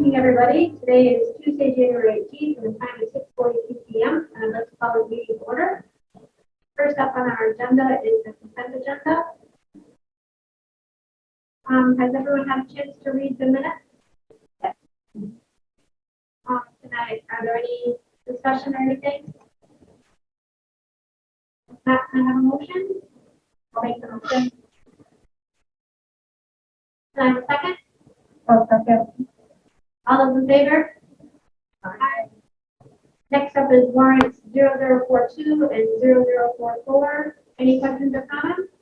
evening, everybody. Today is Tuesday, January 18th, and the time is 6:42 p.m. And I'd like to call the meeting to order. First up on our agenda is the consent agenda. Has everyone had a chance to read the minutes? Yes. Tonight, are there any discussion or anything? If not, can I have a motion? I'll make the motion. Can I have a second? I'll second. All those in favor? Aye. Next up is warrants 0042 and 0044. Any questions or comments?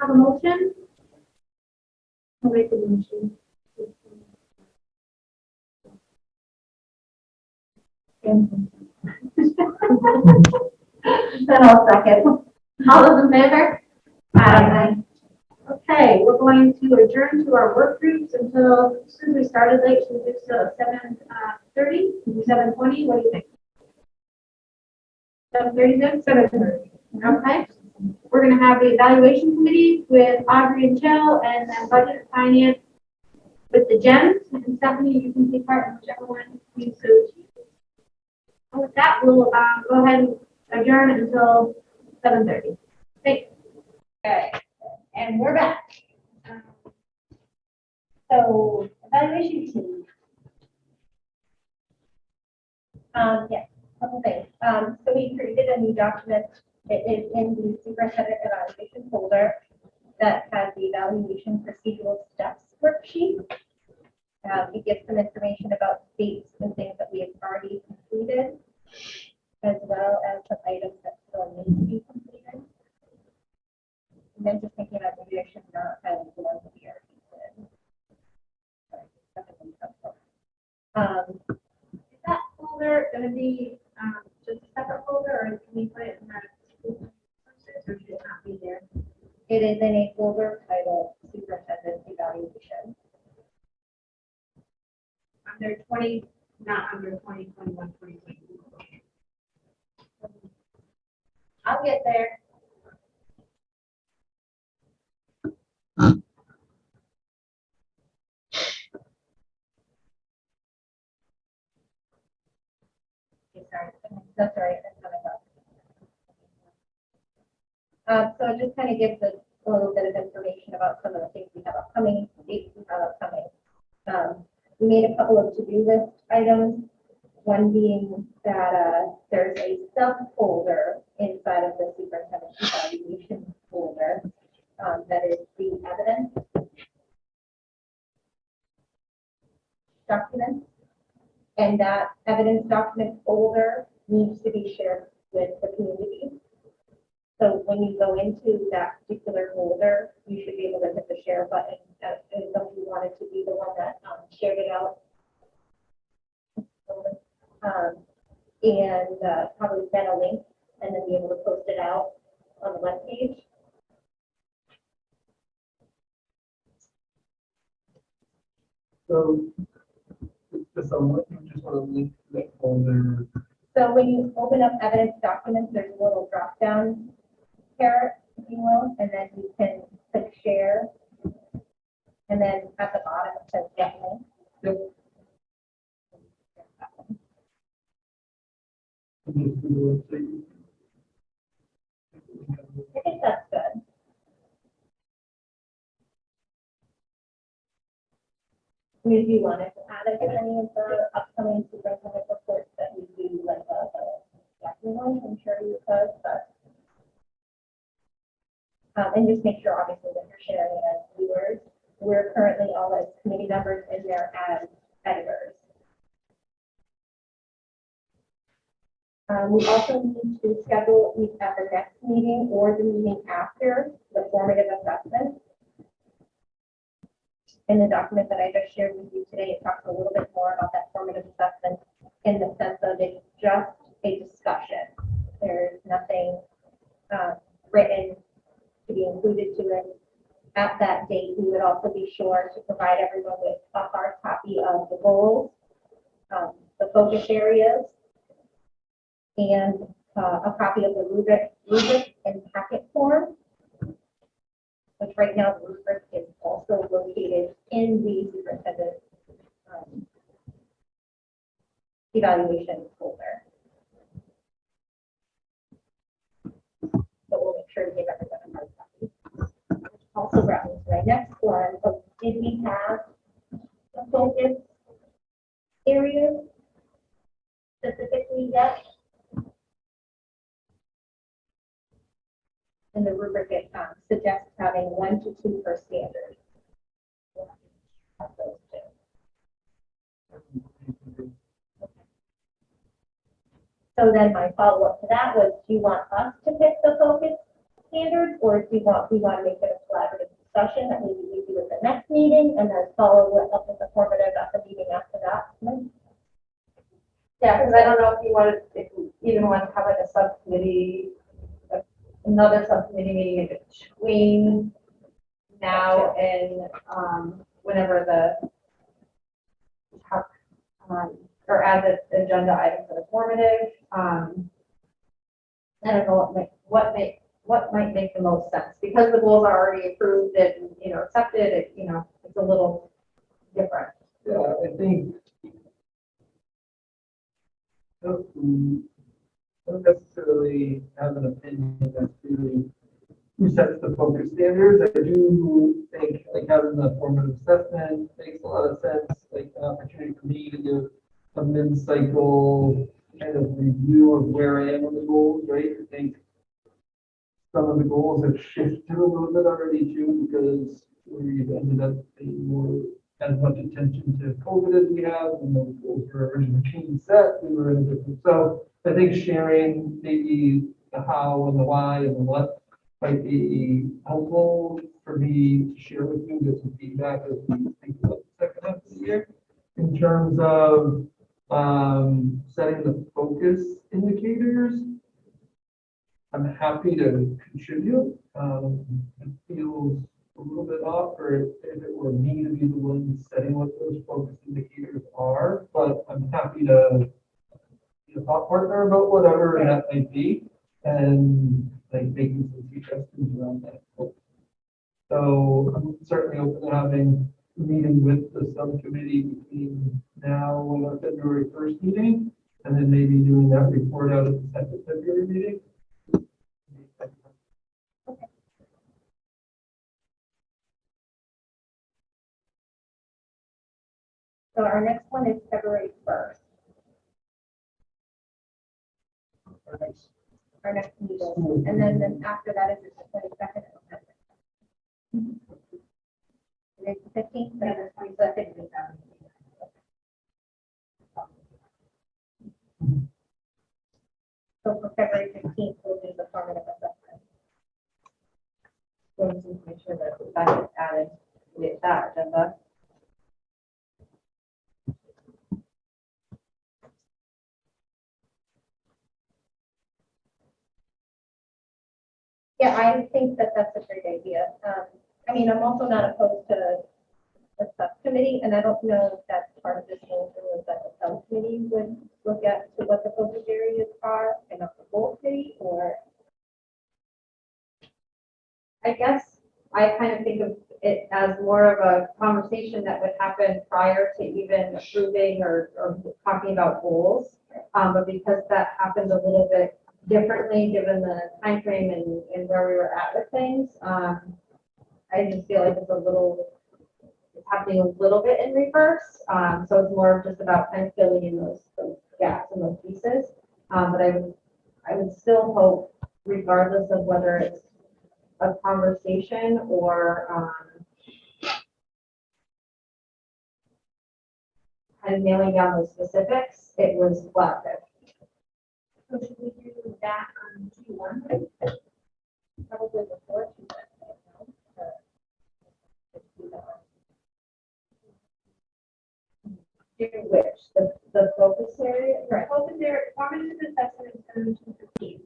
Have a motion? I'll make the motion. Then I'll second. All those in favor? Aye. Okay, we're going to adjourn to our work groups until, since we started late, should we do so 7:30, 7:20? What do you think? 7:30 good? 7:30. Okay. We're going to have the evaluation committee with Audrey and Jill, and then budget and finance with the Gems. And Stephanie, you can take part in whichever one you so choose. And with that, we'll go ahead and adjourn until 7:30. Thanks. Okay, and we're back. So, evaluation team. Yeah, couple things. So we created a new document. It is in the superintendent evaluation folder that has the evaluation procedural steps worksheet. It gives some information about dates and things that we have already completed, as well as some items that still need to be completed. And then just thinking about maybe I should not have the ones that we already did. Is that folder going to be just a separate folder, or can we put it in our school sources, or should it not be there? It is in a folder titled Superintendent Evaluation. Under 20, not under 2021, 2022. I'll get there. Okay, sorry. That's all right. That's coming up. So it just kind of gives us a little bit of information about some of the things we have upcoming, dates we have upcoming. We made a couple of to-do list items. One being that there's a subfolder inside of the superintendent evaluation folder that is the evidence document. And that evidence document folder needs to be shared with the community. So when you go into that particular folder, you should be able to hit the share button if somebody wanted to be the one that shared it out. And probably send a link and then be able to post it out on the web page. So, just a link, you just want to link to that folder. So when you open up evidence documents, there's a little drop down carrot, if you will, and then you can click share. And then at the bottom it says get link. Yep. Just do the website. I think that's good. If you wanted to add it to any of the upcoming superintendent reports that we do, like the Jackie one, I'm sure you could, but and just make sure obviously that you're sharing it as viewers. We're currently all as committee members and they're as editors. We also need to schedule at the next meeting or the meeting after the formative assessment. In the document that I just shared with you today, it talks a little bit more about that formative assessment in the sense of it's just a discussion. There's nothing written to be included to it. At that date, we would also be sure to provide everyone with a hard copy of the goals, the focus areas, and a copy of the rubric and packet form, which right now the rubric is also located in the superintendent evaluation folder. So we'll make sure to give everyone a hard copy. Also brought me to my next one, but did we have the focus areas specifically yet? And the rubric it suggests having 1 to 2 per standard. We'll have those two. So then my follow-up to that was, do you want us to pick the focus standards, or do you want, we want to make it a collaborative discussion that maybe we do at the next meeting and then follow it up with the formative at the meeting after that? Yeah, because I don't know if you wanted, if you even want to have like a subcommittee, another subcommittee meeting in between now and, whenever the, or add the agenda item for the formative. I don't know what might make the most sense, because the goals are already approved and, accepted, it's a little different. Yeah, I think don't necessarily have an opinion as to who sets the focus standards. I do think like having the formative assessment makes a lot of sense, like an opportunity for me to do a mid-cycle kind of review of where I am on the goals, right? I think some of the goals have shifted a little bit already too, because we've ended up paying more as much attention to COVID as we have, and the goals were originally being set, we were in a different. So I think sharing maybe the how and the why and the what might be helpful for me to share with you, get some feedback as we think about the second half of the year. In terms of setting the focus indicators, I'm happy to contribute. It feels a little bit off, or if it were me to be the one setting what those focus indicators are, but I'm happy to be a thought partner about whatever that might be, and like making some suggestions around that. So I'm certainly open to having a meeting with the subcommittee between now and our February 1st meeting, and then maybe doing that report out at the second February meeting. So our next one is February 1st, our next meeting, and then after that is the 22nd of November. It's the 15th, but it's the 15th. So for February 15th, we'll do the formative assessment. So just make sure that that is added with that agenda. Yeah, I think that that's a great idea. I mean, I'm also not opposed to a subcommittee, and I don't know if that's part of this motion, was that the subcommittee would look at to what the focus areas are and not the whole committee, or. I guess I kind of think of it as more of a conversation that would happen prior to even approving or talking about goals. But because that happened a little bit differently, given the timeframe and where we were at with things, I just feel like it's happening a little bit in reverse. So it's more just about kind of filling in those gaps and those pieces. But I would still hope, regardless of whether it's a conversation or kind of nailing down the specifics, it was collaborative. So should we do that on Q1? Probably before. Do which, the focus area? Right. Focus area, formative assessment is going to 15.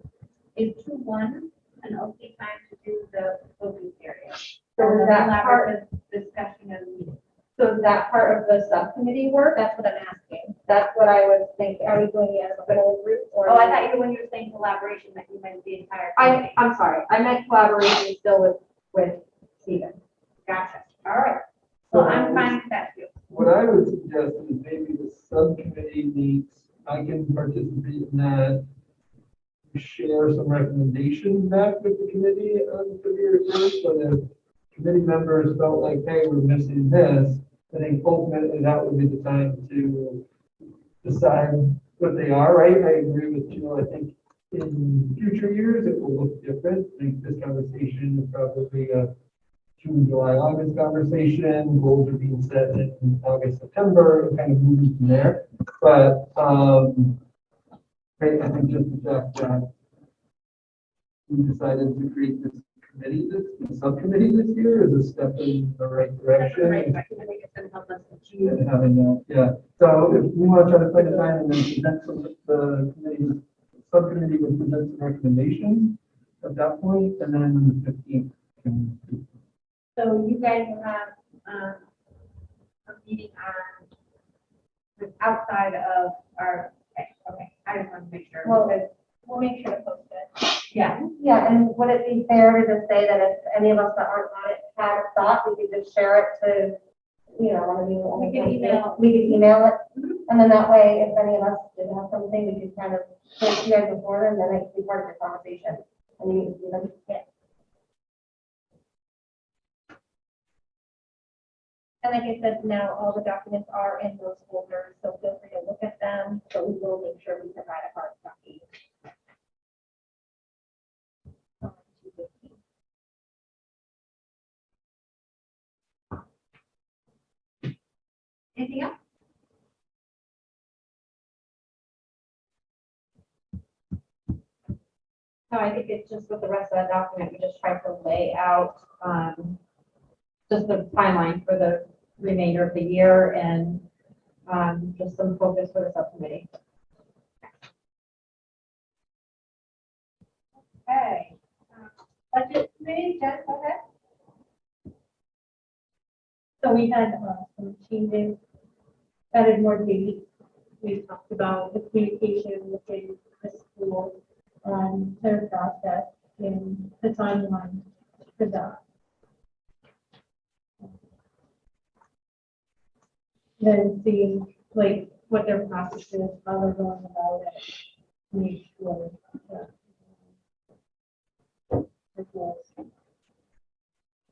Is 2-1 an okay time to do the focus area? So Or is the that part, collaborative discussion of the meeting? so is that part of the subcommittee work? That's what I'm asking. That's what I was thinking. Are we doing it as a whole group, or? Oh, I thought when you were saying collaboration, that you meant the entire. committee. I'm sorry, I meant collaboration still with Stephen. Gotcha. All right. Well, I'm fine with that too. What I would suggest is maybe the subcommittee meets I can participate in that, share some recommendations back with the committee on February 1st, but if committee members felt like, hey, we're missing this, I think ultimately that would be the time to decide what they are, right? I agree with you. I think in future years, it will look different. I think this conversation is probably a June, July, August conversation. Goals are being set in August, September, and kind of moving from there. But I think just the fact that we decided to create this committee, this subcommittee this year is a step in the right direction. Right, I think it's gonna help us achieve. And having that, yeah. So if we want to try to find a time and then present some, the committee, subcommittee would present some recommendations at that point, and then the 15th can. So you guys will have, a meeting on, outside of our, okay, I just want to make sure. Well, because- we'll make sure to post it. Yeah, Yeah, and would it be fair to just say that if any of us that aren't on it had a thought, we could just share it to, you know, one of you. We can email. We could email it, Mhm. and then that way, if any of us did have something, we could kind of put it to you guys before, and then it could be part of your conversation. And you can see them. Yeah. And like I said, now all the documents are in those folders, so feel free to look at them, but we will make sure we provide a hard copy. anything else? No, I think it's just with the rest of that document, we just try to lay out, just the timeline for the remainder of the year and, just some focus for the subcommittee. Okay. Budget committee, Jen, go ahead. So we had some changes, added more dates. We talked about the communication within the school, their process and the timeline for that. Then seeing like what their process is, how they're going about it, make sure that. It was. Do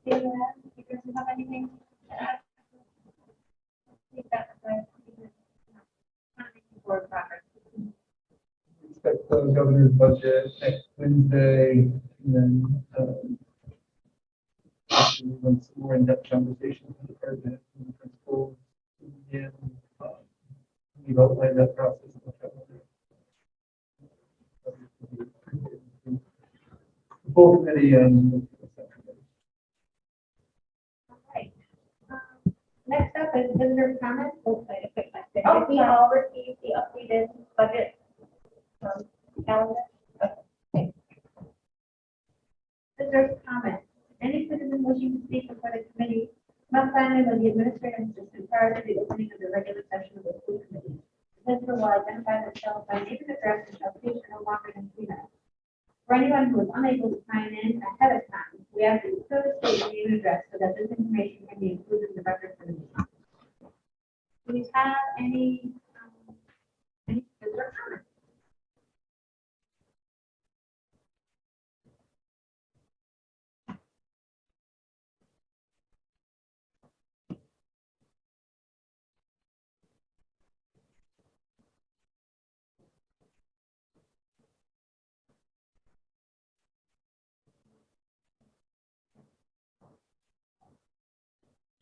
you guys have anything to add? I think that's right. Board progress. Expect the governor's budget next Wednesday, and then we want some more in-depth conversations with the president and the principals. And we've outlined that process. The full committee and the subcommittee. All right. Next up is visitor comments. Oh, We all received the updated budget calendar. Okay. Visitors' comments. Any citizen wishing to speak before the committee must sign in with the administrative assistant prior to the opening of the regular session of the school committee. The visitor will identify themselves by name and address and shall speak for no longer than 3 minutes. For anyone who is unable to sign in ahead of time, we ask that you clearly state your name and address so that this information can be included in the record for the meeting. Do we have any visitor comments?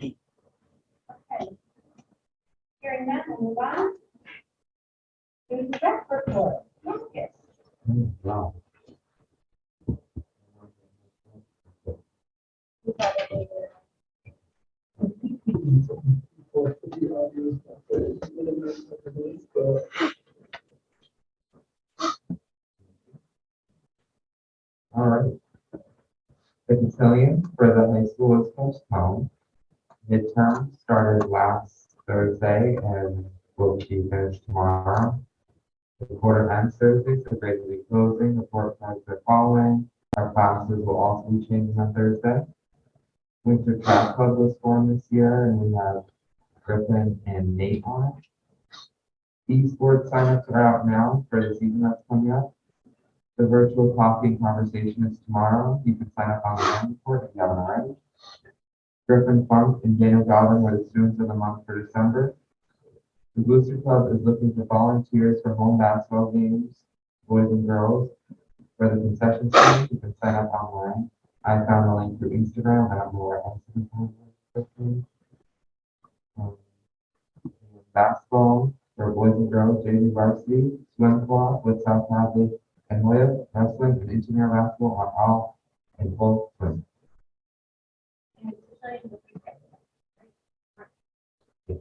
Okay. Hearing none, we'll move on. There's a draft report. Yes. Wow. All right. The cotillion for the high school is postponed. Midterm started last Thursday and will be finished tomorrow. The quarter ends Thursday, so grades will be closing, the report cards are following. Our classes will also be changing on Thursday. Winter Track Club was formed this year, and we have Griffin and Nate on it. Esports signups are out now for the season that's coming up. The virtual coffee and conversation is tomorrow. You can sign up online for it if you haven't already. Griffin Funk and Daniel Godwin were the students of the month for December. The Booster Club is looking for volunteers for home basketball games, boys and girls. For the concession stand, you can sign up online. I found a link through Instagram and I'm more Instagram. Basketball for boys and girls, JV varsity, swim club with South Hadley and Hoya, wrestling and intramural basketball are all in full swing. Yes.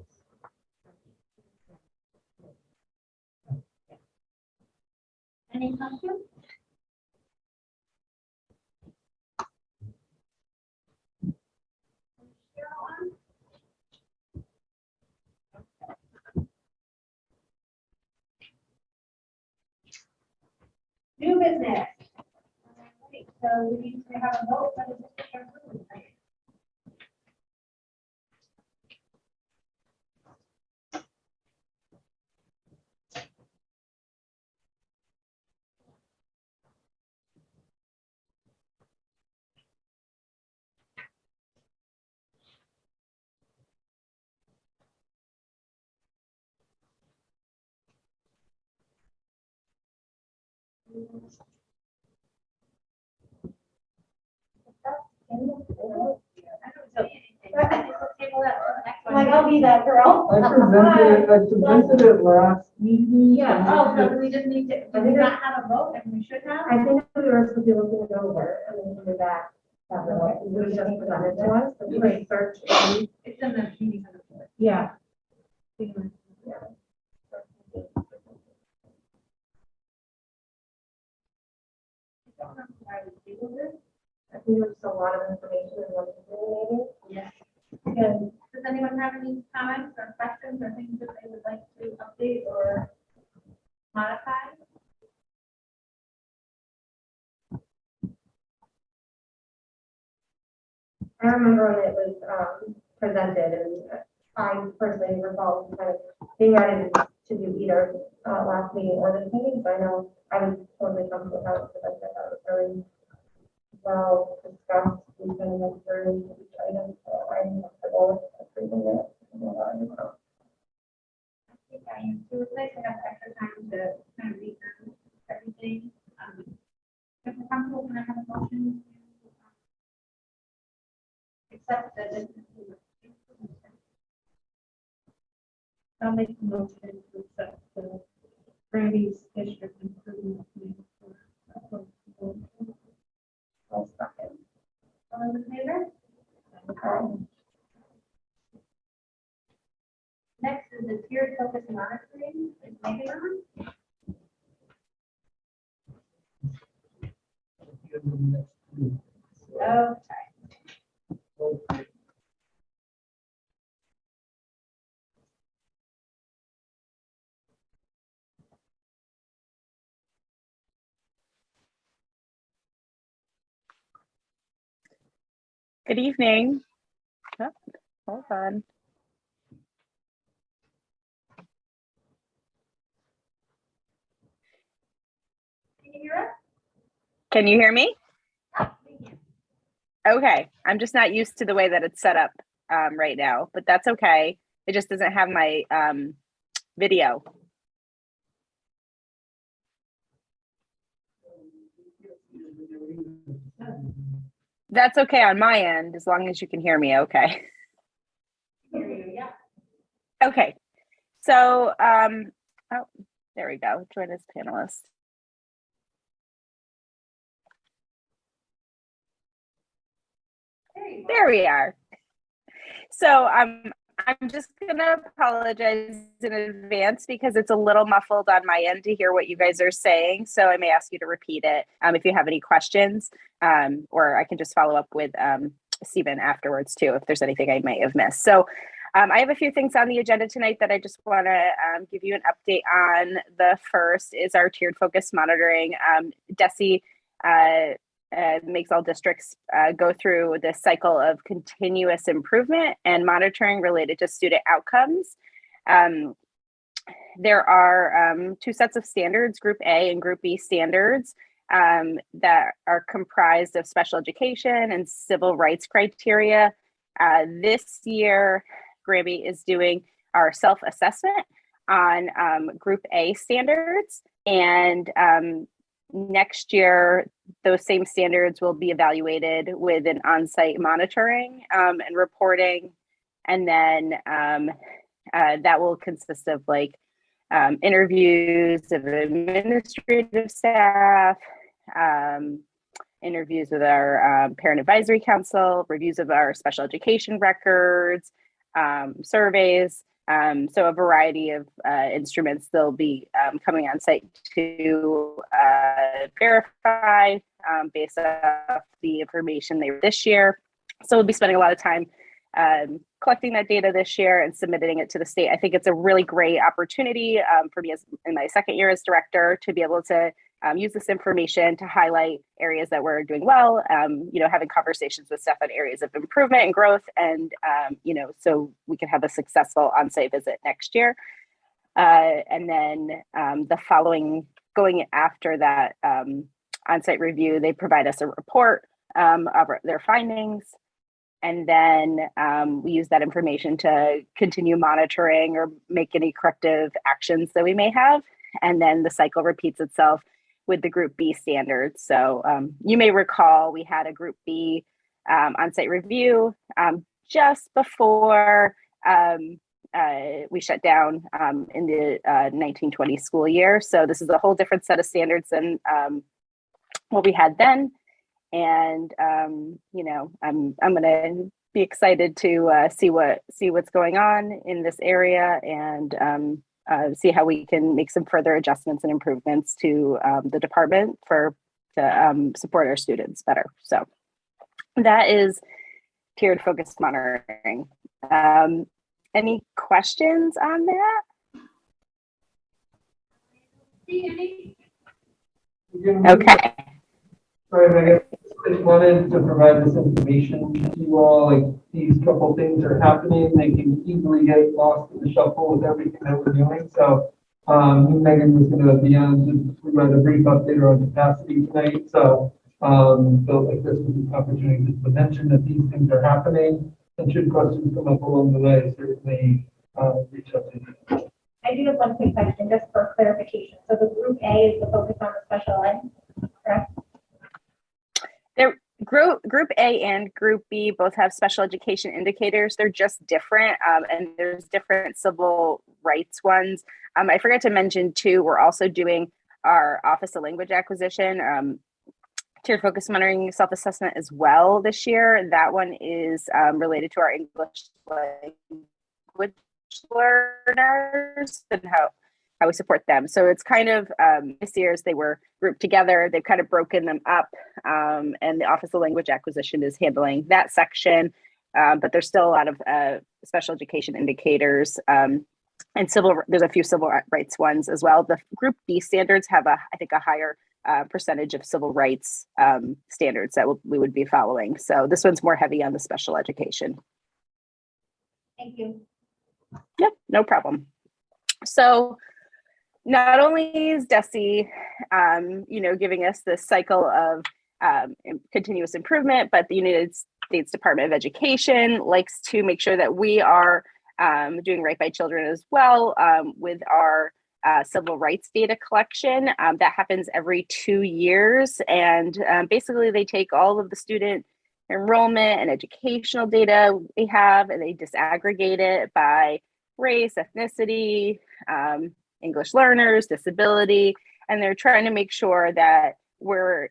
Any questions? New business. Alright, so we need to have a vote for the district improvement plan. Like, I'll be that girl. I presented it last meeting. Yeah, oh, so do we just need to, do we not have a vote, and we should have? I think we were supposed to be looking it over and then do that. It was just presented to us, but we can search. And It's in the meeting. Yeah. I think there's a lot of information in one meeting. Yes. And does anyone have any comments or questions or things that they would like to update or modify? I remember when it was presented, and I personally recall kind of being ready to do either last meeting or this meeting, so I know I was totally comfortable with how it was presented. That was really well discussed. We kind of went through each item, so I'm comfortable with approving it. I think I am too. It's nice to have extra time to kind of read through everything. If we're comfortable, can I have a motion to accept the district improvement plan? I'll make a motion to accept the Granby's district improvement plan for. I'll second. All those in favor? Next is the tiered focus monitoring. Is Megan on? Okay. Good evening. Oh, hold on. Can you hear us? Can you hear me? Okay, I'm just not used to the way that it's set up right now, but that's okay. It just doesn't have my video. That's okay on my end, as long as you can hear me okay. Hear you, yeah. Okay, so, oh, there we go, join as panelist. There we are. So I'm just gonna apologize in advance because it's a little muffled on my end to hear what you guys are saying. So I may ask you to repeat it if you have any questions, or I can just follow up with Stephen afterwards too, if there's anything I may have missed. So I have a few things on the agenda tonight that I just want to give you an update on. The first is our tiered focus monitoring. DESE makes all districts go through this cycle of continuous improvement and monitoring related to student outcomes. there are two sets of standards, Group A and Group B standards, that are comprised of special education and civil rights criteria. This year, Granby is doing our self-assessment on Group A standards, and next year, those same standards will be evaluated with an on-site monitoring and reporting, and then that will consist of like interviews of administrative staff, interviews with our parent advisory council, reviews of our special education records, surveys. So a variety of instruments they'll be coming on site to verify based off the information they were this year. So we'll be spending a lot of time collecting that data this year and submitting it to the state. I think it's a really great opportunity for me as in my second year as director to be able to use this information to highlight areas that we're doing well, having conversations with staff on areas of improvement and growth, and, so we can have a successful on-site visit next year. And then the following, going after that on-site review, they provide us a report of their findings. And then we use that information to continue monitoring or make any corrective actions that we may have. And then the cycle repeats itself with the Group B standards. So you may recall we had a Group B on-site review just before we shut down in the 1920 school year. So this is a whole different set of standards than what we had then. And I'm going to be excited to see what's going on in this area and see how we can make some further adjustments and improvements to the department to support our students better. So that is tiered focused monitoring. Any questions on that? Okay. Right, I just wanted to provide this information to you all, like these couple things are happening, they can easily get lost in the shuffle with everything that we're doing, so Megan was gonna be on to provide a brief update on capacity tonight, so if this was an opportunity just to mention that these things are happening, and should questions come up along the way, certainly reach out to me. I do have one quick question, just for clarification. So the Group A is the focus on the special ed, correct? Group A and Group B both have special education indicators. They're just different, and there's different civil rights ones. I forgot to mention too, we're also doing our Office of Language Acquisition, tiered focus monitoring self-assessment as well this year. That one is related to our English language learners and how we support them. So it's kind of this year's they were grouped together. They've kind of broken them up, and the Office of Language Acquisition is handling that section. But there's still a lot of special education indicators and there's a few civil rights ones as well. The Group B standards have I think a higher percentage of civil rights standards that we would be following. So this one's more heavy on the special education. Thank you. Yep, no problem. So not only is DESE, giving us this cycle of continuous improvement, but the United States Department of Education likes to make sure that we are doing right by children as well with our civil rights data collection. That happens every 2 years. And basically they take all of the student enrollment and educational data we have, and they disaggregate it by race, ethnicity, English learners, disability, and they're trying to make sure that we're,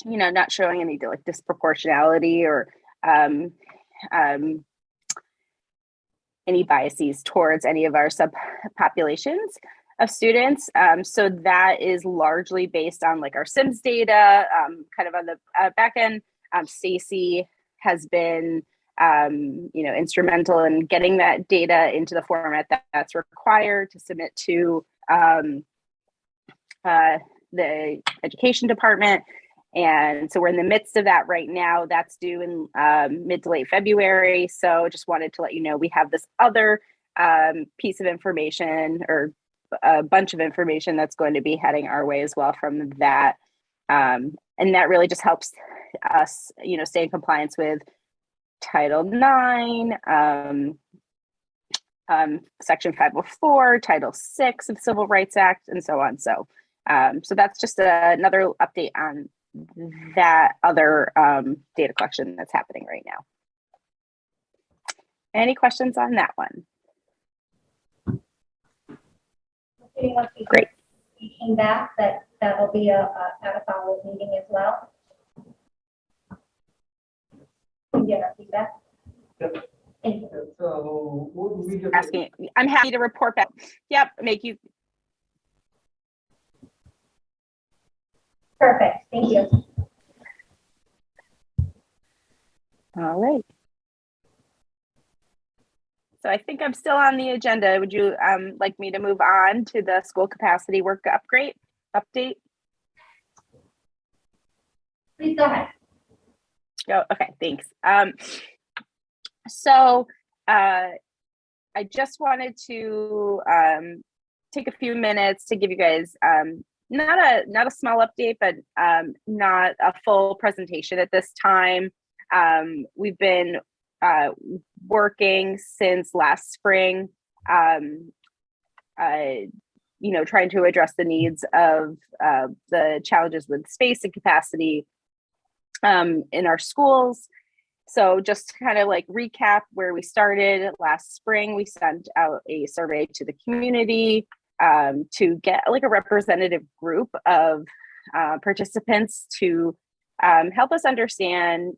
not showing any like disproportionality or any biases towards any of our subpopulations of students. So that is largely based on like our SIMS data, kind of on the back end. Stacy has been instrumental in getting that data into the format that's required to submit to the education department. And so we're in the midst of that right now. That's due in mid to late February. So just wanted to let you know we have this other piece of information or a bunch of information that's going to be heading our way as well from that. And that really just helps us, stay in compliance with Title IX, Section 504, Title VI of Civil Rights Act, and so on. So that's just another update on that other data collection that's happening right now. Any questions on that one? Great. Back that'll be at a follow-up meeting as well. Get our feedback. Yep. Thank you. So what would we just Asking, I'm happy to report back. Yep, make you. Perfect. Thank you. All right. So I think I'm still on the agenda. Would you like me to move on to the school capacity work update? Please go ahead. Oh, okay, thanks. So I just wanted to take a few minutes to give you guys not a small update, but not a full presentation at this time. We've been working since last spring, trying to address the needs of the challenges with space and capacity in our schools. So just to kind of like recap where we started last spring, we sent out a survey to the community to get like a representative group of participants to help us understand,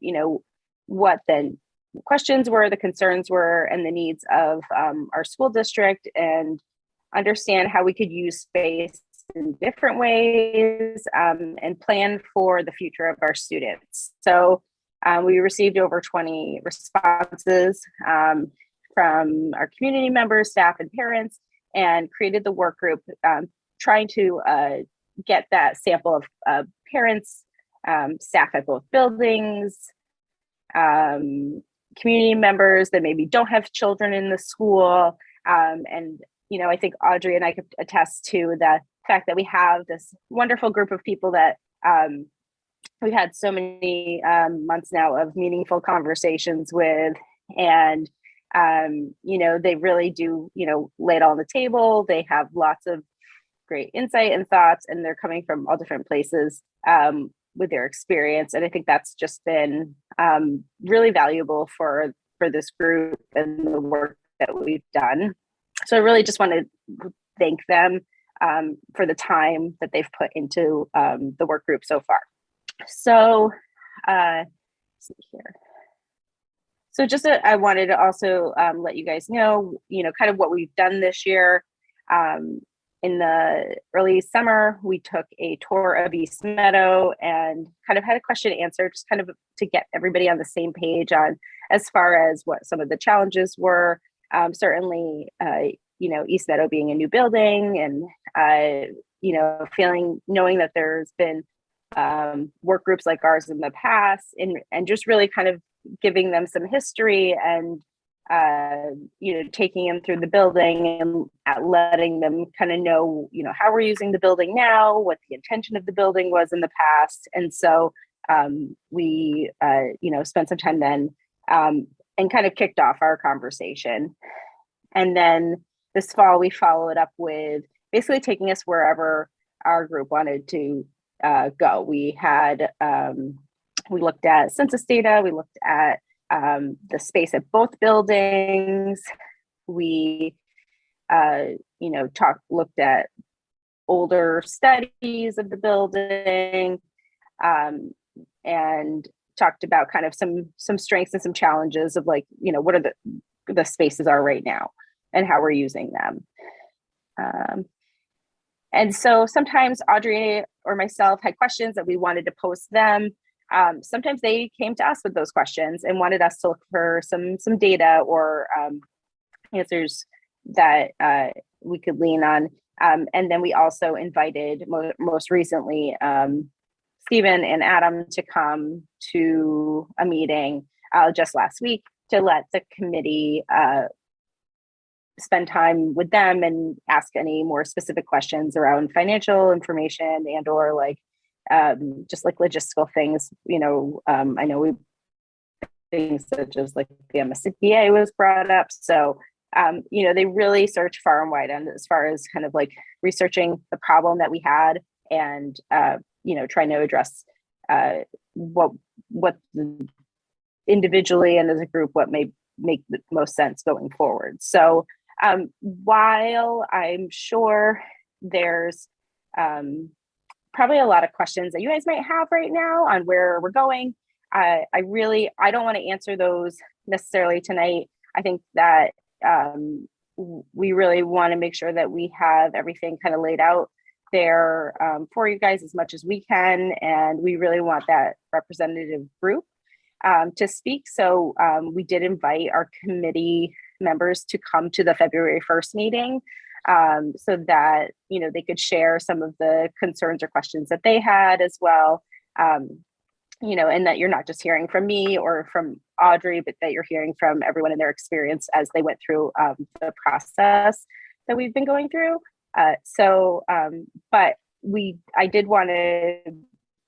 what the questions were, the concerns were, and the needs of our school district, and understand how we could use space in different ways and plan for the future of our students. So we received over 20 responses from our community members, staff, and parents, and created the work group trying to get that sample of parents, staff at both buildings, community members that maybe don't have children in the school. And, I think Audrey and I could attest to the fact that we have this wonderful group of people that we've had so many months now of meaningful conversations with. And, they really do, lay it all on the table. They have lots of great insight and thoughts, and they're coming from all different places with their experience. And I think that's just been really valuable for this group and the work that we've done. So I really just want to thank them for the time that they've put into the work group so far. So let's see here. So just I wanted to also let you guys know, kind of what we've done this year. In the early summer, we took a tour of East Meadow and kind of had a question and answer, just kind of to get everybody on the same page on as far as what some of the challenges were. Certainly, East Meadow being a new building, and knowing that there's been work groups like ours in the past, and just really kind of giving them some history and taking them through the building and letting them kind of know, how we're using the building now, what the intention of the building was in the past. And so we, spent some time then and kind of kicked off our conversation. And then this fall, we followed up with basically taking us wherever our group wanted to go. We had, we looked at census data, we looked at the space at both buildings. We, looked at older studies of the building, and talked about kind of some strengths and some challenges of what are the spaces are right now and how we're using them. And so sometimes Audrey or myself had questions that we wanted to post them. Sometimes they came to us with those questions and wanted us to look for some data or answers that we could lean on. And then we also invited most recently Stephen and Adam to come to a meeting just last week to let the committee spend time with them and ask any more specific questions around financial information and or like just like logistical things. I know we things such as like the MSCPA was brought up. So they really search far and wide and as far as kind of like researching the problem that we had and trying to address what individually and as a group what may make the most sense going forward. So while I'm sure there's probably a lot of questions that you guys might have right now on where we're going, I don't want to answer those necessarily tonight. I think that we really want to make sure that we have everything kind of laid out there for you guys as much as we can. And we really want that representative group to speak. So we did invite our committee members to come to the February 1st meeting so that, they could share some of the concerns or questions that they had as well. And that you're not just hearing from me or from Audrey, but that you're hearing from everyone in their experience as they went through the process that we've been going through. But I did want to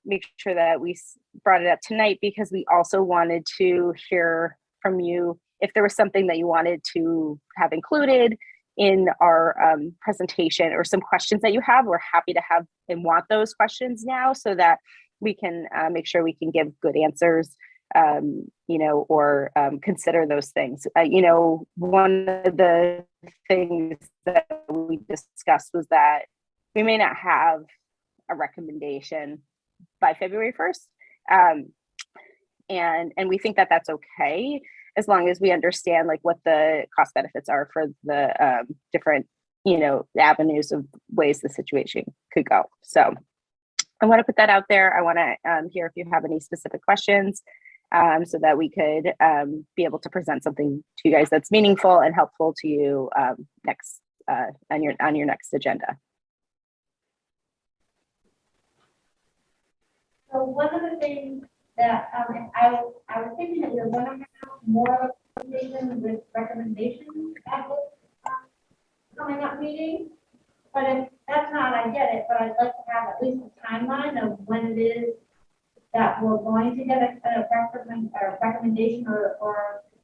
make sure that we brought it up tonight because we also wanted to hear from you if there was something that you wanted to have included in our presentation or some questions that you have. We're happy to have and want those questions now so that we can make sure we can give good answers, or consider those things. One of the things that we discussed was that we may not have a recommendation by February 1st. And we think that that's okay, as long as we understand like what the cost benefits are for the different, avenues of ways the situation could go. So I want to put that out there. I want to hear if you have any specific questions so that we could be able to present something to you guys that's meaningful and helpful to you next on your next agenda. So one of the things that I was thinking that we were going to have more conversations with recommendations at this coming up meeting. But if that's not, I get it, but I'd like to have at least a timeline of when it is that we're going to get a recommendation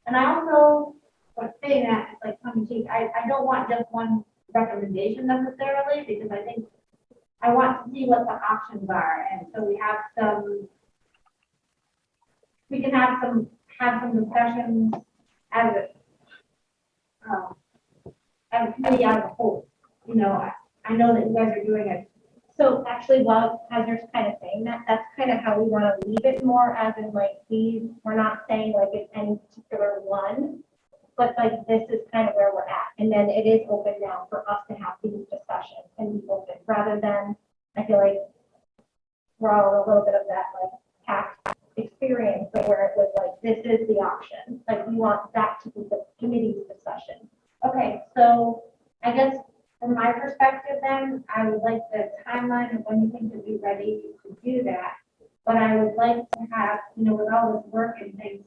and I also was saying that it's like tongue in cheek. I don't want just one recommendation necessarily because I think I want to see what the options are. And so we can have some discussions as a committee as a whole. I know that you guys are doing it. So actually, while Heather's kind of saying that, that's kind of how we want to leave it more as in like we're not saying like it's any particular one, but like this is kind of where we're at. And then it is open now for us to have these discussions and be open rather than, I feel like we're all a little bit of that like past experience where it was like, this is the option. Like we want that to be the committee's discussion. Okay, so I guess from my perspective then, I would like the timeline of when you think you'll be ready to do that. But I would like to have, with all this work and things,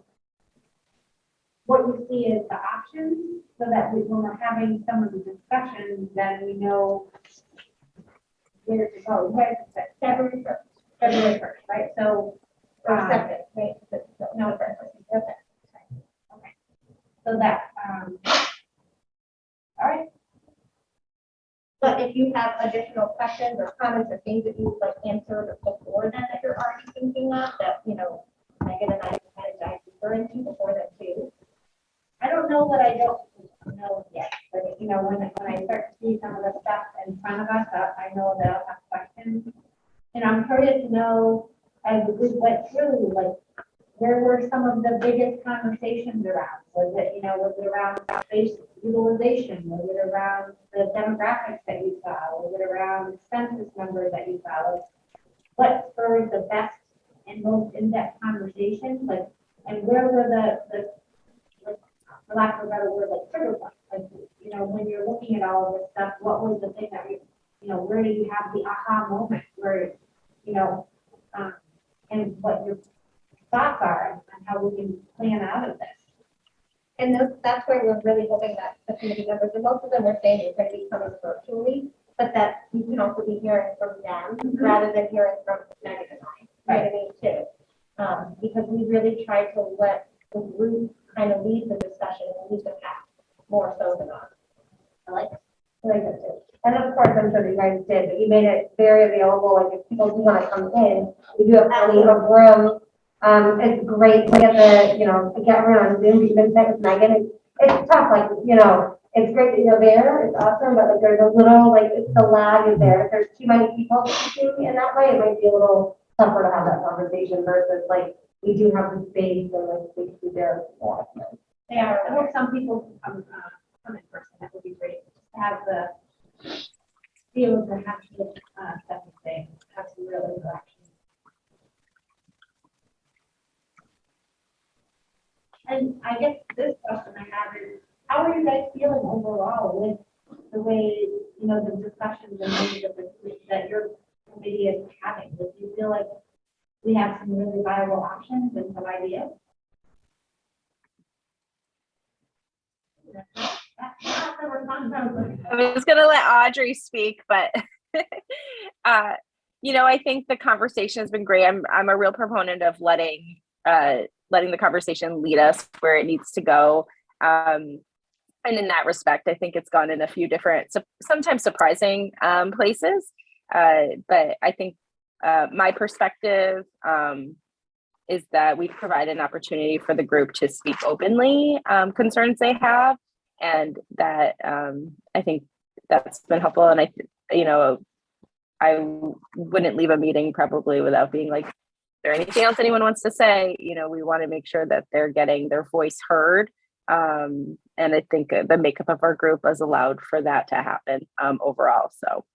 what you see as the options so that when we're having some of the discussions, then we know where to go. February 1st, right? So, Or second, right? No, first. okay. So that, all right. But if you have additional questions or comments or things that you've like answered before then that you're already thinking of that, Megan and I kind of dive deeper into before that too. I don't know what I don't know yet, but when I start to see some of the stuff in front of us, I know that I'll have questions. And I'm curious to know, as we went through, like, where were some of the biggest conversations around? Was it around space utilization? Was it around the demographics that you saw? Was it around census numbers that you saw? Like, what spurred the best and most in-depth conversations? Like, and where were the for lack of a better word, like trigger points? Like, when you're looking at all of this stuff, what was the thing that where did you have the aha moment where, and what your thoughts are on how we can plan out of this? And that that's where we're really hoping that the committee members, and most of them were saying it's going to be coming virtually, but that you can also be hearing from them rather than hearing from Megan and I. You know what I mean, too. Because we really try to let the group kind of lead the discussion and lead the path more so than us. I like that too. And of course, I'm sure you guys did, but you made it very available. Like if people do want to come in, we do have plenty of room. It's great to get get everyone on Zoom, even check with Megan. It's tough, like, it's great that you're there. It's awesome, but like there's a little, like, it's the lag is there. If there's too many people speaking in that way, it might be a little tougher to have that conversation versus like, we do have the space and like we can be there more. Yeah, I hope some people come in person. That would be great. To have the feel to have to type of thing, have some real interaction. And I guess this question I have is, how are you guys feeling overall with the way, the discussions and maybe that your committee is having? Do you feel like we have some really viable options and some ideas? I was gonna let Audrey speak, but I think the conversation has been great. I'm a real proponent of letting the conversation lead us where it needs to go. And in that respect, I think it's gone in a few different, sometimes surprising places. But I think my perspective is that we provide an opportunity for the group to speak openly concerns they have. And that I think that's been helpful. And I wouldn't leave a meeting probably without being like, is there anything else anyone wants to say? We want to make sure that they're getting their voice heard. And I think the makeup of our group has allowed for that to happen overall. So.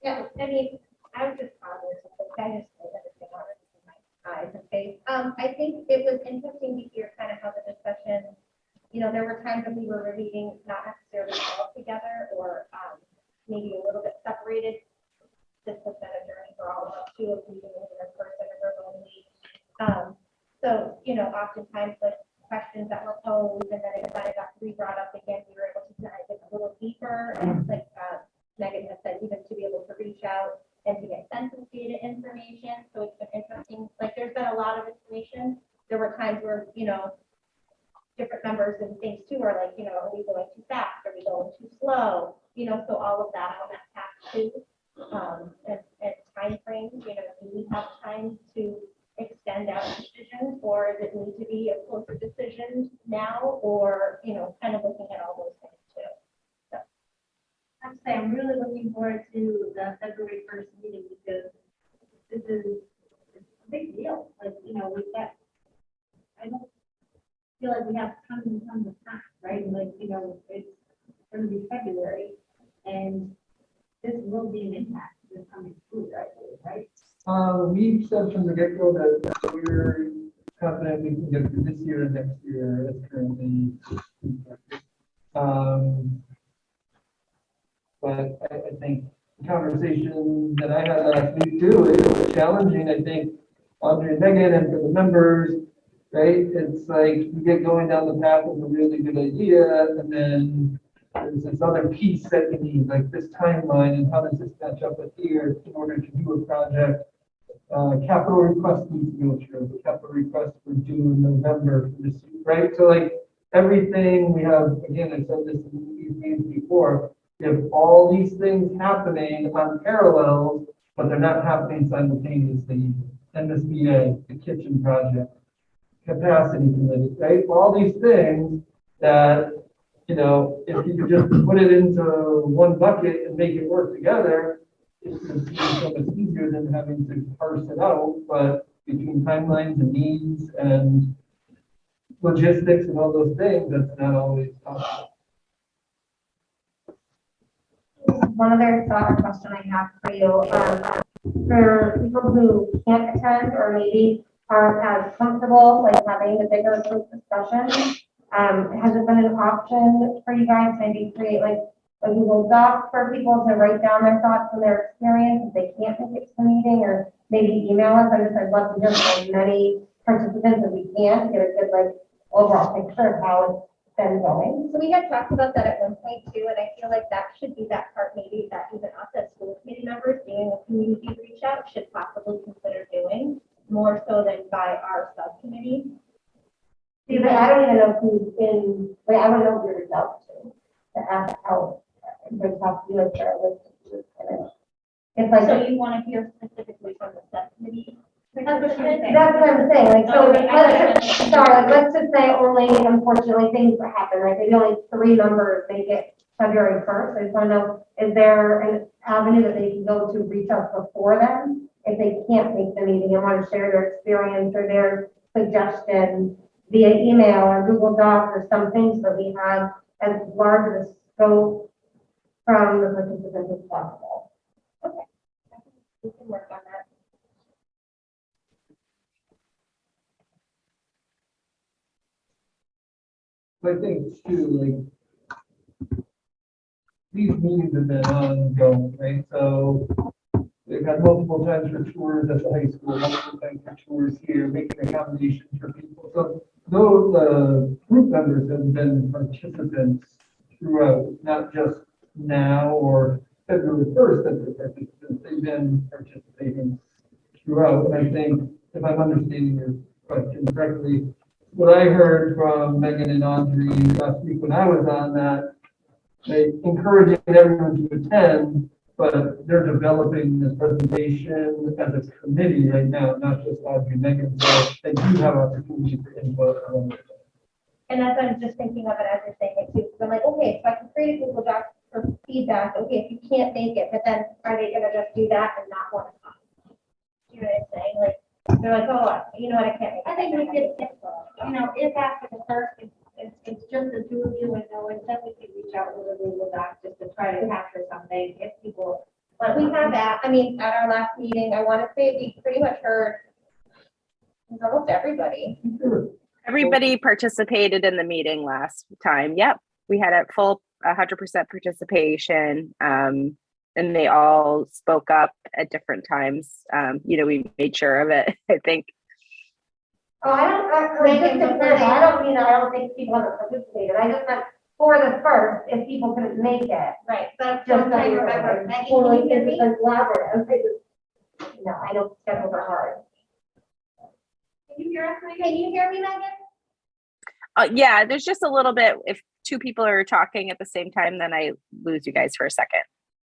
Yeah, I mean, I was just positive. I just said everything already in my eyes and face. I think it was interesting to hear kind of how the discussion, there were times that we were meeting not necessarily all together or maybe a little bit separated. This has been a journey for all of us too, of meeting in person or remotely. So, oftentimes like questions that were posed and then it kind of got re-brought up again, we were able to dive in a little deeper and like Megan has said, even to be able to reach out and to get census data information. So it's been interesting. Like there's been a lot of information. There were times where, different members and things too are like, are we going too fast? Are we going too slow? So all of that on that path too. And time frames, do we have time to extend out decisions or does it need to be a closer decision now or, kind of looking at all those things too. So. I'd say I'm really looking forward to the February 1st meeting because this is a big deal. Like, we've got, I don't feel like we have tons and tons of time, right? Like, it's going to be February and this will be an impact this coming school, right? We said from the get-go that we're confident we can get through this year and next year as currently. But I think the conversation that I had last week too is challenging, I think, Audrey and Megan and for the members, right? It's like you get going down the path of a really good idea and then there's this other piece that you need, like this timeline and how does this match up with here in order to do a project. Capital request needs to go through. The capital request were due in November for this, right? So like everything we have, again, I said this in these meetings before, we have all these things happening on parallels, but they're not happening simultaneously. MSBA, the kitchen project, capacity committee, right? All these things that, if you could just put it into one bucket and make it work together, it's so much easier than having to parse it out. But between timelines and needs and logistics and all those things, that's not always possible. One other thought or question I have for you, for people who can't attend or maybe aren't as comfortable like having the bigger group discussion, has it been an option for you guys to maybe create like a Google Doc for people to write down their thoughts and their experience if they can't make it to the meeting or maybe email us? I'd love to hear from as many participants as we can to get a good like overall picture of how it's been going. So we had talked about that at one point too, and I feel like that should be that part maybe that even us as school committee members doing a community reach out should possibly consider doing more so than by our subcommittee. See, but I don't even know who's in, like, I don't know who to reach out to ask how, reach out to you if they're listed. It's like, So you want to hear specifically from the subcommittee? that's what I'm saying, like, so, let's just say only, unfortunately, things that happen, like, maybe only 3 members make it February 1st. I just want to know, is there an avenue that they can go to reach out before then? If they can't make the meeting and want to share their experience or their suggestions via email or Google Docs or something, so we have as large of a scope from the participants as possible. We can work on that. I think too, like, these meetings have been ongoing, right? So they've had multiple times for tours at the high school, multiple times for tours here, making accommodations for people. So those group members have been participants throughout, not just now or February 1st that they're participants. They've been participating throughout. And I think, if I'm understanding your question correctly, what I heard from Megan and Audrey last week when I was on that, they encouraging everyone to attend, but they're developing this presentation as a committee right now, not just Audrey and Megan. So they do have opportunity for input. And that's, I'm just thinking of it as you're saying it too, because I'm like, okay, so I can create a Google Doc for feedback, okay, if you can't make it, but then are they gonna just do that and not want to come? You know what I'm saying? Like, they're like, oh, you know what, I can't make it. I think we could, if after the first, it's just the 2 of you and no one, then we could reach out with a Google Doc just to try to capture something if people. But we have that, I mean, at our last meeting, I want to say we pretty much heard almost everybody. Everybody participated in the meeting last time. Yep. We had a full 100% participation. And they all spoke up at different times. We made sure of it, I think. Oh, I don't think people haven't participated. I just meant for the first, if people couldn't make it. Right, but Just I'm trying to remember, Maggie, can you hear me? No, I know schedules are hard. Can you hear us, Megan? Can you hear me, Megan? Yeah, there's just a little bit. If 2 people are talking at the same time, then I lose you guys for a second.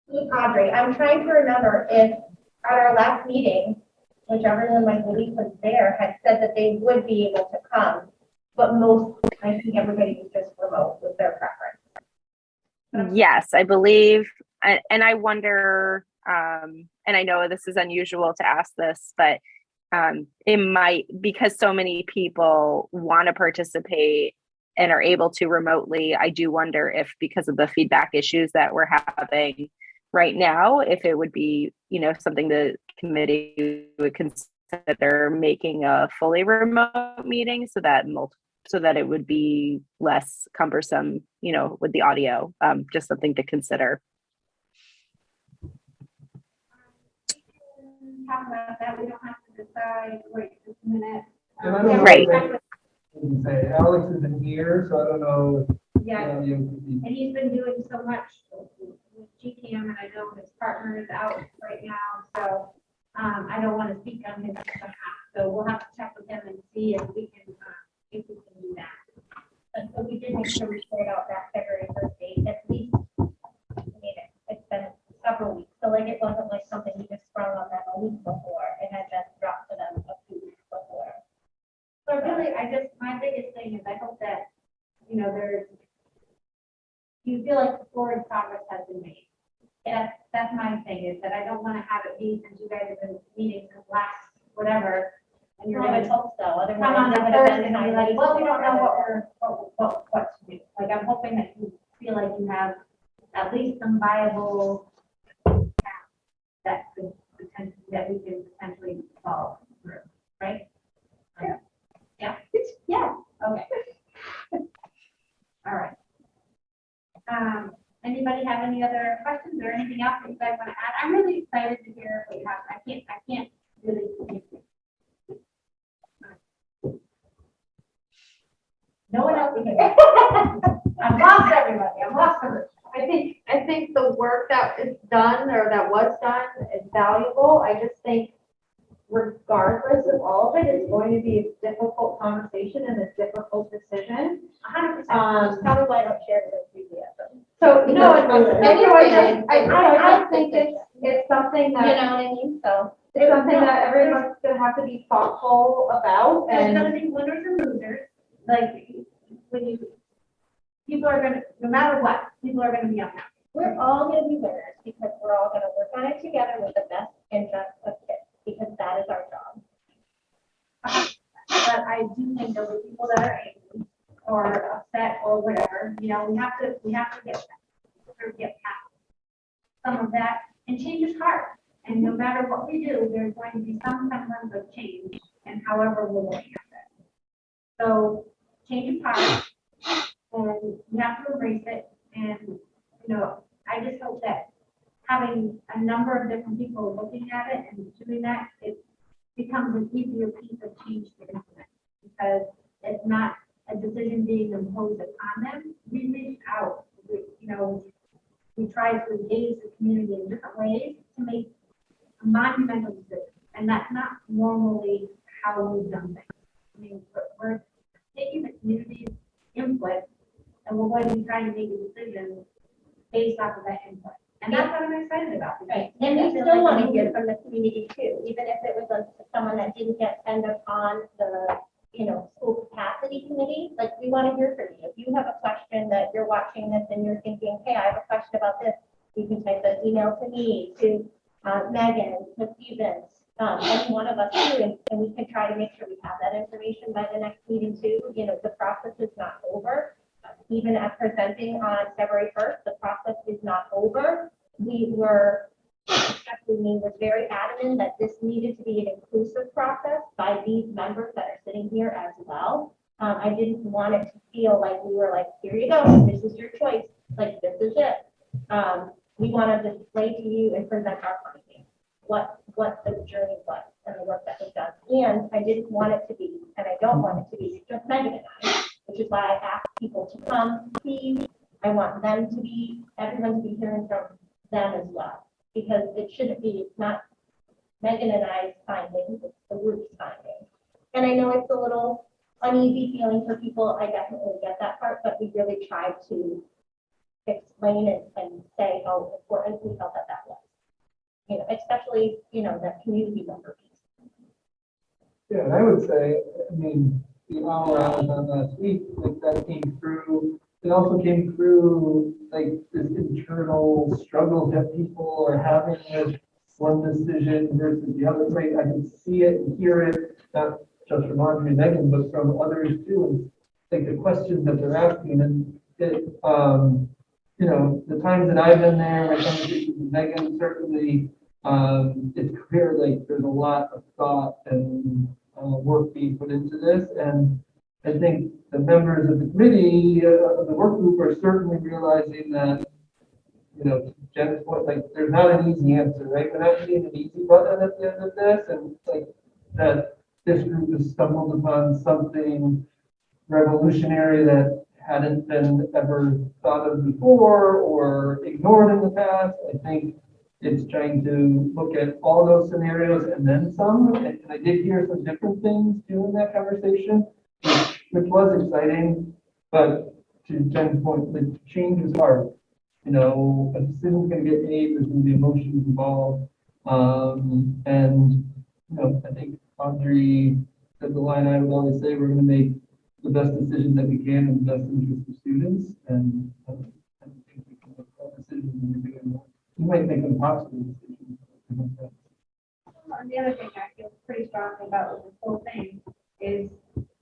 Audrey, I'm trying to remember if at our last meeting, which everyone, I believe, was there, had said that they would be able to come, but I think everybody was just remote with their preference. Yes, I believe. And I wonder, and I know this is unusual to ask this, but it might, because so many people want to participate and are able to remotely, I do wonder if, because of the feedback issues that we're having right now, if it would be, something the committee would consider making a fully remote meeting so that it would be less cumbersome, with the audio, just something to consider. Talk about that, we don't have to decide, wait just a minute. And I don't know Right. if I can say Alex isn't here, so I don't know. Yeah, If, and he's been doing so much with GCAM, and I know his partner is out right now, so I don't want to speak on his behalf. So we'll have to check with him and see if we can do that. And so we did make sure we cleared out that February 1st date, at least, it's been several weeks, so like it wasn't like something we just sprung on them a week before, it had been dropped to them a few weeks before. So really, my biggest thing is I hope that, you feel like the forward progress has been made. That's my thing, is that I don't want to have it be, since you guys have been meeting since last, whatever, and you're I going would to hope so, otherwise. come on it the would have first been and be 9 like, weeks well, we don't know before. what to do. Like, I'm hoping that you feel like you have at least some viable paths that could that we can potentially follow through, right? Yeah? Yeah, okay. All right. Anybody have any other questions or anything else that you guys want to add? I'm really excited to hear what you have. I can't really. No one else here. I've lost everybody, I've lost everybody. I think the work that is done or that was done is valuable. I just think regardless of all of it, it's going to be a difficult conversation and a difficult decision. 100%. Probably why I don't share the enthusiasm. So, no, Anyway, I think it's something You that, know what I mean? So. it's something that everyone's gonna have to be thoughtful about There's and. gonna be winners and losers, like, when you, people are gonna, no matter what, people are gonna be unhappy. We're all gonna be winners because we're all gonna work on it together with the best interest of kids, because that is our job. But I do think there'll be people that are angry or upset or whatever, you know, we have to get past some of that, and change is hard. And no matter what we do, there's going to be some semblance of change, and however we're looking at it. So change is hard, and we have to embrace it, and, you know, I just hope that having a number of different people looking at it and doing that, it becomes an easier piece of change to implement, because it's not a decision being imposed upon them. We reached out, we tried to engage the community in different ways to make a monumental decision, and that's not normally how we've done things. I mean, we're taking the community's input, and we're going to be trying to make a decision based off of that input. And that's what I'm excited about. Right, and we still want to hear from the community too, even if it was someone that didn't get end up on the, school capacity committee, like, we want to hear from you. If you have a question that you're watching this and you're thinking, hey, I have a question about this, you can type an email to me, to Megan, to Stevens, any one of us too, and we can try to make sure we have that information by the next meeting too. The process is not over. Even at presenting on February 1st, the process is not over. We were, especially me, was very adamant that this needed to be an inclusive process by these members that are sitting here as well. I didn't want it to feel like we were like, here you go, this is your choice, like, this is it. We want to display to you and present our findings, what the journey was and the work that was done. And I didn't want it to be, and I don't want it to be just Megan and I, which is why I asked people to come see. I want them to be, everyone to be hearing from them as well, because it shouldn't be, it's not Megan and I's findings, it's the group's findings. And I know it's a little uneasy feeling for people, I definitely get that part, but we really tried to explain it and say how important we felt that was. Especially, that community member piece. Yeah, and I would say, I mean, the hour I was on last week, like, that came through, it also came through, like, this internal struggle that people are having with one decision versus the other, right? I can see it and hear it, not just from Audrey and Megan, but from others too. Like, the questions that they're asking, and it, the times that I've been there, my conversations with Megan, certainly, it's clear, like, there's a lot of thought and work being put into this, and I think the members of the committee, of the work group, are certainly realizing that, to Jen's point, like, there's not an easy answer, right? We're not getting an easy button at the end of this, and like, that this group has stumbled upon something revolutionary that hadn't been ever thought of before or ignored in the past. I think it's trying to look at all those scenarios and then some, and I did hear some different things too in that conversation, which was exciting, but to Jen's point, like, change is hard. A decision's gonna get made, there's gonna be emotions involved. I think Audrey said the line I would always say, we're gonna make the best decision that we can in the best interest of students, and I think we can make all decisions when we're doing that. You might make impossible decisions. And the other thing I feel pretty strongly about with this whole thing is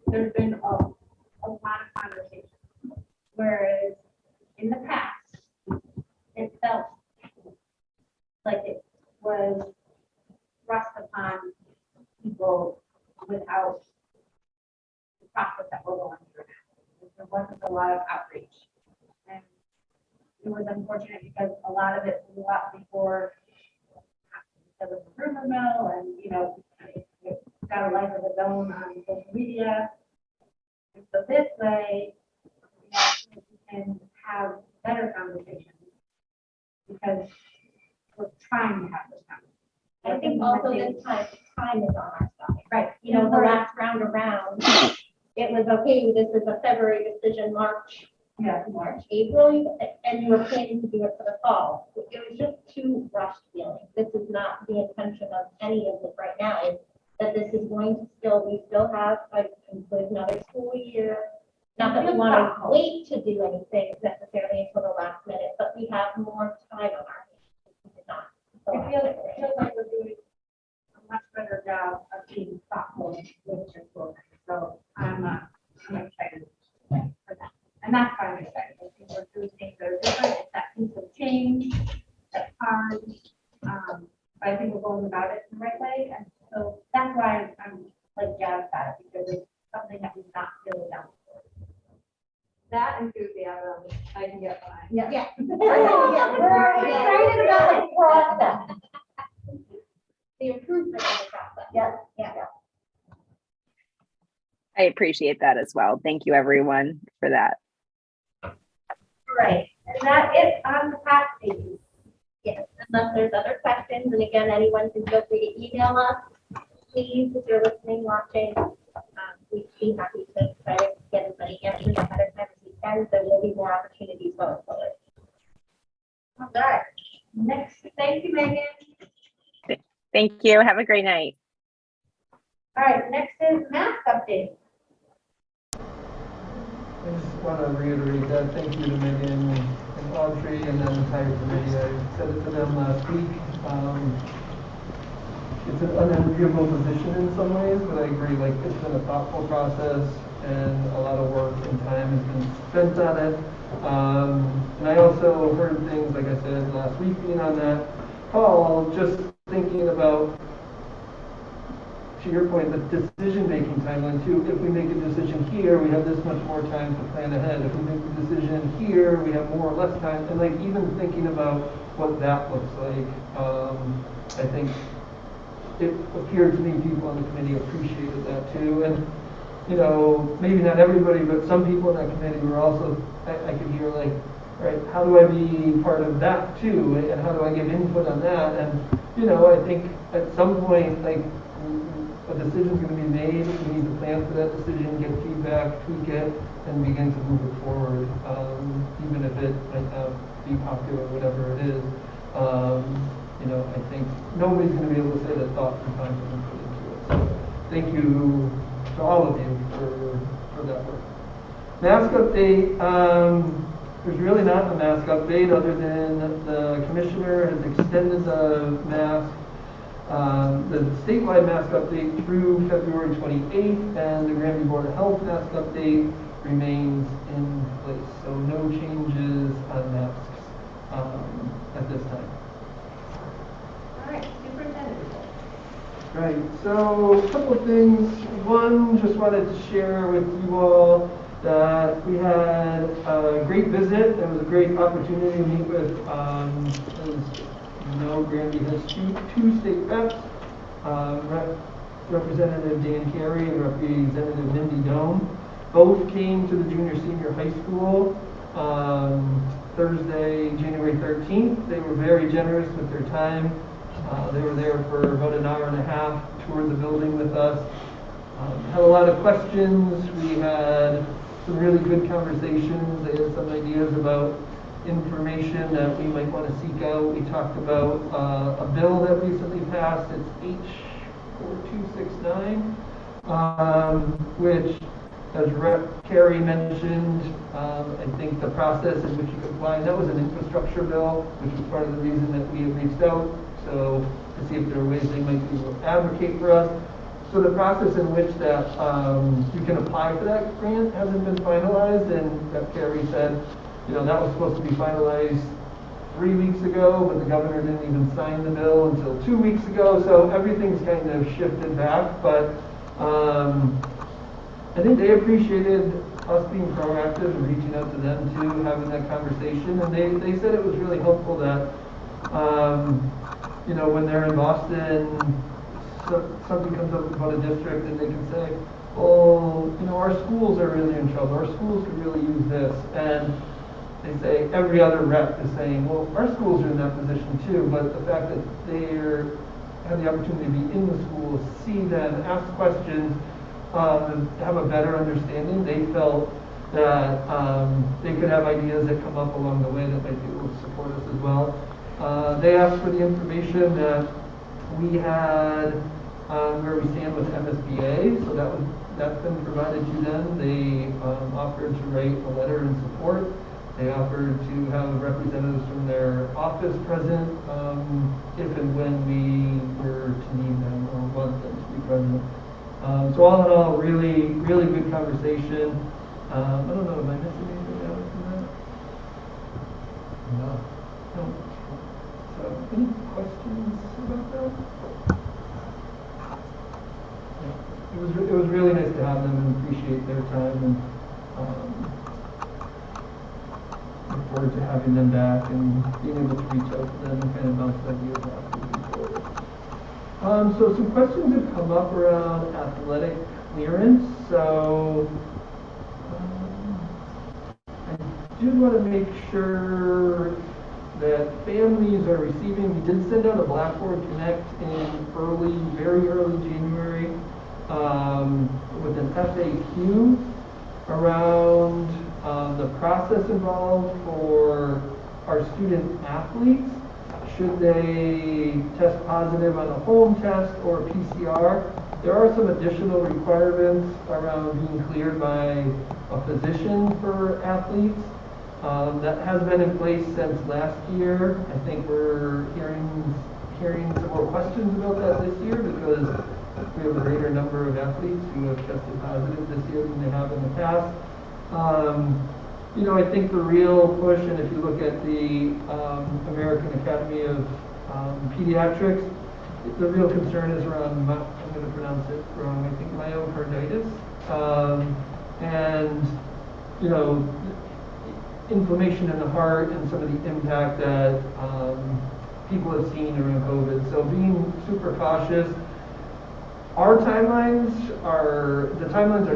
there's been a lot of conversation. Whereas in the past, it felt like it was thrust upon people without the process that we're going through now. There wasn't a lot of outreach. And it was unfortunate because a lot of it blew up before there was a rumor mill, and it got a life of its own on social media. And so this way, we can have better conversations. Because we're trying to have this conversation. I think also this time is on our side. Right. You know, the last round around, it was, okay, this is a February decision, March, April, and you were planning to do it for the fall. It was just too rushed feeling. This is not the intention of any of this right now, is that this is going to we still have another school year. Not that we want to wait to do anything necessarily until the last minute, but we have more time on our hands. We did not. It feels like we're doing a much better job of being thoughtful with your program. So I'm excited for that. And that's why I'm excited. I think we're doing things that are different. It's that piece of change, that's hard. But I think we're going about it the right way. And so that's why I'm like jazzed about it, because it's something that we've not really done before. That enthusiasm, I can get behind. Yeah. We're excited about the process. The improvement of the process. Yes. Yeah. I appreciate that as well. Thank you, everyone, for that. Right. And that is on the past pages. Yes, unless there's other questions, and again, anyone can feel free to email us. Please, if you're listening, watching, we'd be happy to try to get as many answers ahead of time as we can. There will be more opportunities going forward. All right. Next, thank you, Megan. Thank you. Have a great night. All right, next is math update. I just want to reiterate that. Thank you to Megan and Audrey and the entire committee. I said it to them last week. It's an unenviable position in some ways, but I agree, like, it's been a thoughtful process and a lot of work and time has been spent on it. And I also heard things, like I said, last week being on that call, just thinking about, to your point, the decision-making timeline too. If we make a decision here, we have this much more time to plan ahead. If we make a decision here, we have more or less time. And like even thinking about what that looks like, I think it appeared to me people on the committee appreciated that too. And you know, maybe not everybody, but some people in that committee were also, I could hear like, right, how do I be part of that too? And how do I give input on that? And you know, I think at some point, like, a decision's going to be made. We need to plan for that decision, get feedback, tweak it, and begin to move it forward, even if it might not be popular, whatever it is. You know, I think nobody's going to be able to say that thought and time has been put into it. So thank you to all of you for that work. Mask update. There's really not a mask update other than the commissioner has extended the mask. The statewide mask update through February 28th, and the Granby Board of Health mask update remains in place. So no changes on masks at this time. All right, superintendent report. Right, so a couple of things. One, just wanted to share with you all that we had a great visit. It was a great opportunity to meet with, Granby has two state reps, Representative Dan Carey and Representative Mindy Doan. Both came to the junior-senior high school Thursday, January 13th. They were very generous with their time. They were there for about an hour and a half, toured the building with us. Had a lot of questions. We had some really good conversations. They had some ideas about information that we might want to seek out. We talked about a bill that recently passed. It's H4269, which, as Rep. Carey mentioned, I think the process in which you can apply, that was an infrastructure bill, which was part of the reason that we had reached out, so to see if there are ways they might be able to advocate for us. So the process in which that you can apply for that grant hasn't been finalized, and Rep. Carey said, you know, that was supposed to be finalized 3 weeks ago, but the governor didn't even sign the bill until 2 weeks ago, so everything's kind of shifted back, but I think they appreciated us being proactive and reaching out to them too, having that conversation, and they said it was really helpful that, you know, when they're in Boston, something comes up about a district and they can say, well, our schools are really in trouble. Our schools could really use this. And they say, every other rep is saying, well, our schools are in that position too, but the fact that have the opportunity to be in the schools, see them, ask questions, and have a better understanding, they felt that they could have ideas that come up along the way that might be able to support us as well. They asked for the information that we had where we stand with MSBA, so that's been provided to them. They offered to write a letter in support. They offered to have representatives from their office present if and when we were to need them or want them to be present. So all in all, really, really good conversation. I don't know, am I missing anything out from that? No. So any questions about that? Yeah. It was really nice to have them and appreciate their time and look forward to having them back and being able to reach out to them and kind of bounce ideas off moving forward. So some questions have come up around athletic clearance. So I do want to make sure that families are receiving. We did send out a Blackboard Connect in very early January with an FAQ around the process involved for our student athletes. Should they test positive on a home test or a PCR? There are some additional requirements around being cleared by a physician for athletes. That has been in place since last year. I think we're hearing some more questions about that this year because we have a greater number of athletes who have tested positive this year than they have in the past. I think the real push, and if you look at the American Academy of Pediatrics, the real concern is around, I'm going to pronounce it wrong, I think myocarditis. Inflammation in the heart and some of the impact that people have seen during COVID. So being super cautious. Our timelines are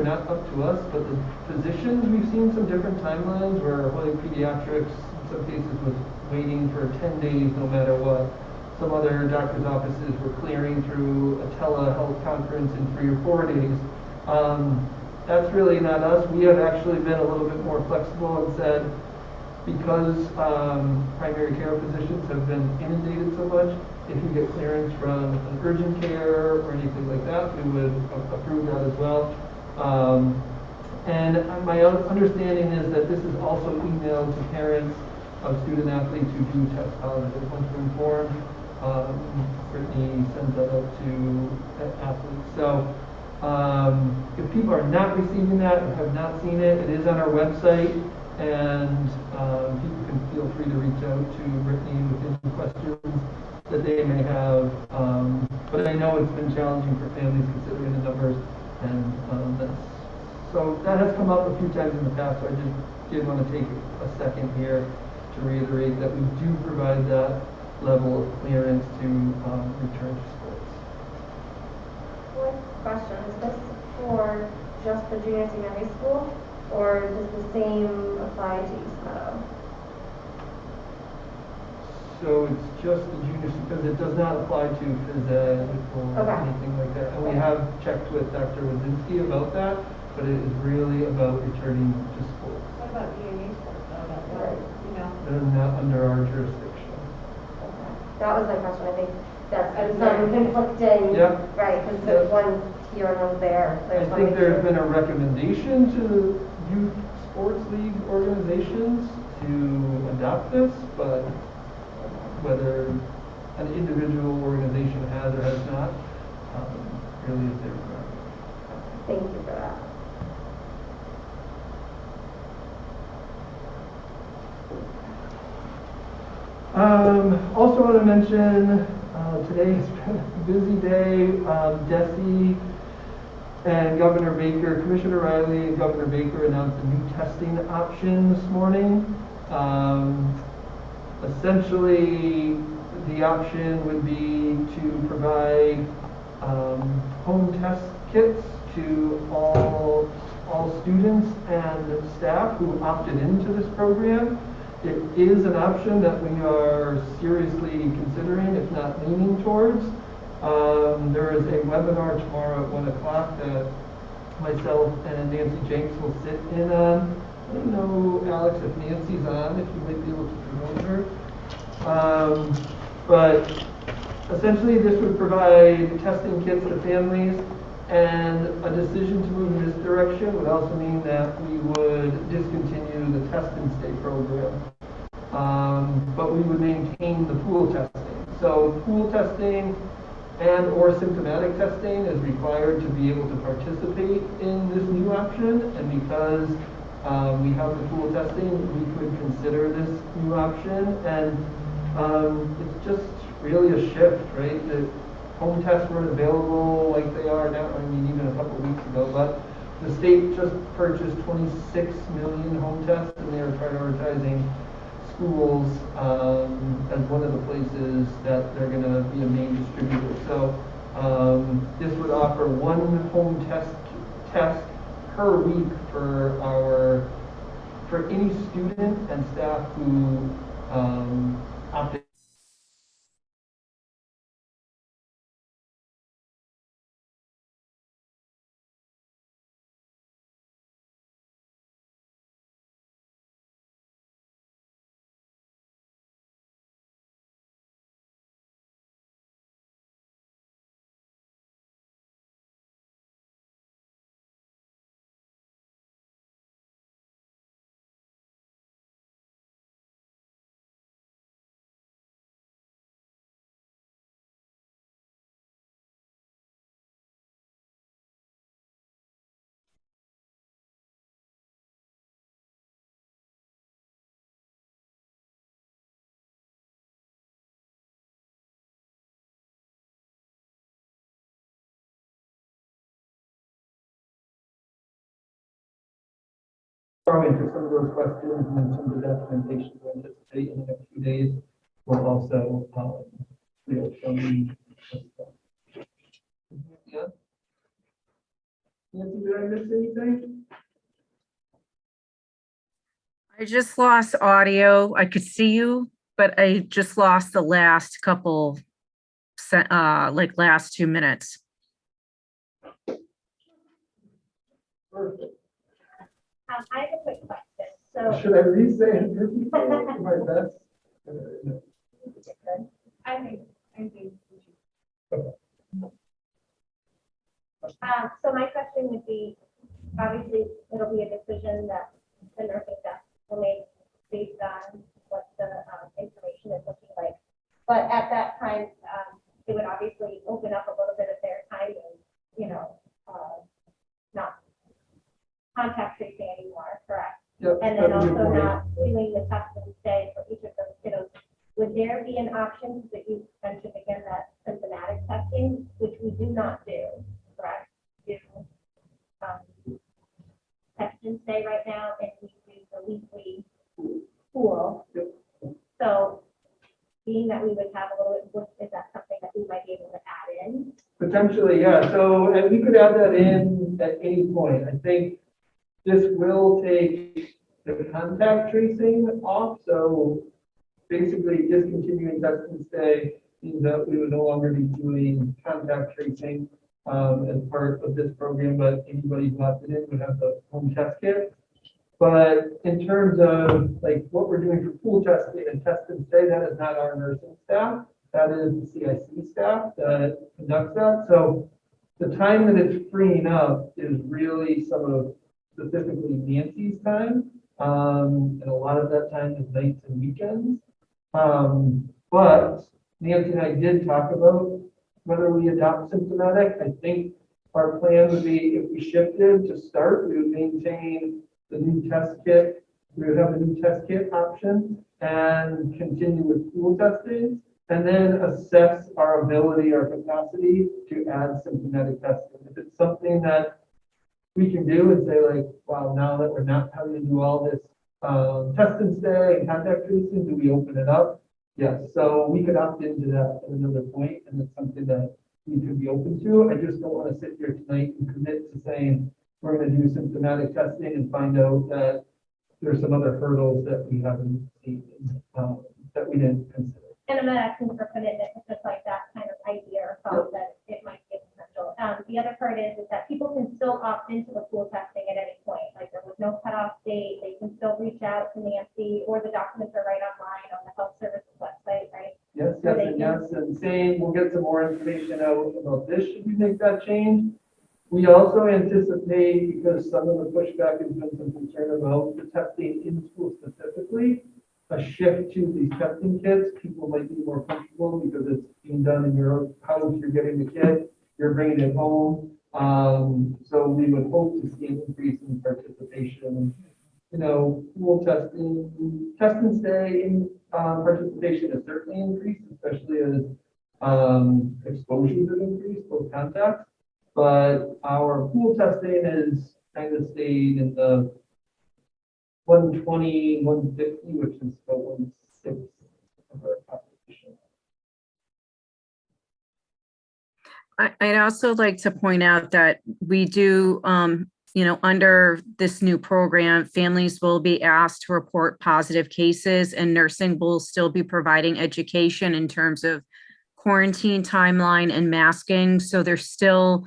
not up to us, but the physicians, we've seen some different timelines where Holy Pediatrics in some cases was waiting for 10 days no matter what. Some other doctors' offices were clearing through a telehealth conference in 3 or 4 days. That's really not us. We have actually been a little bit more flexible and said, because primary care physicians have been inundated so much, if you get clearance from an urgent care or anything like that, we would approve that as well. And my understanding is that this is also emailed to parents of student athletes who do test positive. Once we're informed, Brittany sends that out to athletes. So if people are not receiving that or have not seen it, it is on our website, and people can feel free to reach out to Brittany with any questions that they may have. But I know it's been challenging for families considering the numbers, and so that has come up a few times in the past, so I just did want to take a second here to reiterate that we do provide that level of clearance to return to sports. One question, is this for just the junior senior high school, or does the same apply to East Meadow? So it's just the juniors, because it does not apply to phys ed or anything like that. And we have checked with Dr. Wazinski about that, but it is really about returning to sports. What about EAA sports, though, They're not under our jurisdiction. Okay. That was my question, I think that's some conflicting, Yep. right, because there's one here and one there. I think there's been a recommendation to youth sports league organizations to adopt this, but whether an individual organization has or has not, really is their prerogative. Thank you for that. Also want to mention, today has been a busy day. Desi and Governor Baker, Commissioner Riley and Governor Baker announced a new testing option this morning. Essentially, the option would be to provide home test kits to all students and staff who opted into this program. It is an option that we are seriously considering, if not leaning towards. There is a webinar tomorrow at 1 o'clock that myself and Nancy Jenks will sit in on. I don't know, Alex, if Nancy's on, if you might be able to promote her. But essentially this would provide testing kits to families, and a decision to move in this direction would also mean that we would discontinue the test and stay program. But we would maintain the pool testing. So pool testing and or symptomatic testing is required to be able to participate in this new option, and because we have the pool testing, we could consider this new option, and it's just really a shift, right? The home tests weren't available like they are now, I mean, even a couple weeks ago, but the state just purchased 26 million home tests, and they are prioritizing schools as one of the places that they're going to be a main distributor. So this would offer one home test per week for any student and staff who opted. Sorry for some of those questions, and then some of the documentation we anticipate in the next few days will also show me. Yeah. Nancy, did I miss anything? I just lost audio. I could see you, but I just lost the last couple, last 2 minutes. Perfect. I have a quick question. So Should I re-say it for people? My best. I think. So my question would be, obviously, it'll be a decision that the nursing staff will make based on what the information is looking like. But at that time, it would obviously open up a little bit of their time and, not contact tracing anymore, correct? Yep, And then that's a good also point. not doing the test and stay for each of those kiddos. Would there be an option that you mentioned again, that symptomatic testing, which we do not do, correct? Do test and stay right now, and we do the weekly pool. So being that we would have a little bit, is that something that we might be able to add in? Potentially, yeah. So, and we could add that in at any point. I think this will take the contact tracing off. So basically discontinuing test and stay means that we would no longer be doing contact tracing as part of this program, but anybody who opted in would have the home test kit. But in terms of like what we're doing for pool testing and test and stay, that is not our nursing staff. That is the CIC staff that conducts that. So the time that it's freeing up is really some of specifically Nancy's time. And a lot of that time is nights and weekends. But Nancy and I did talk about whether we adopt symptomatic. I think our plan would be if we shifted to start, we would maintain the new test kit. We would have a new test kit option and continue with pool testing, and then assess our ability, our capacity to add symptomatic testing. If it's something that we can do and say like, wow, now that we're not having to do all this test and stay and contact tracing, do we open it up? Yes, so we could opt into that at another point, and it's something that we could be open to. I just don't want to sit here tonight and commit to saying we're going to do symptomatic testing and find out that there's some other hurdles that we haven't seen, that we didn't consider. And I'm not asking for commitment, it's just like that kind of idea or thought that it might be a potential. The other part is that people can still opt into the pool testing at any point. Like there was no cutoff date, they can still reach out to Nancy, or the documents are right online on the health services website, right? Yes, yes, and yes, and saying we'll get some more information out about this, should we make that change? We also anticipate, because some of the pushback has been some concern about the testing in school specifically, a shift to these testing kits. People might be more comfortable because it's being done in your house, you're getting the kit, you're bringing it home. So we would hope to see an increase in participation. You know, pool testing, test and stay in participation has certainly increased, especially as exposures have increased, both contacts. But our pool testing is kind of stayed in the 120, 150, which is about 1/6 of our population. I'd also like to point out that we do, under this new program, families will be asked to report positive cases, and nursing will still be providing education in terms of quarantine timeline and masking. So there's still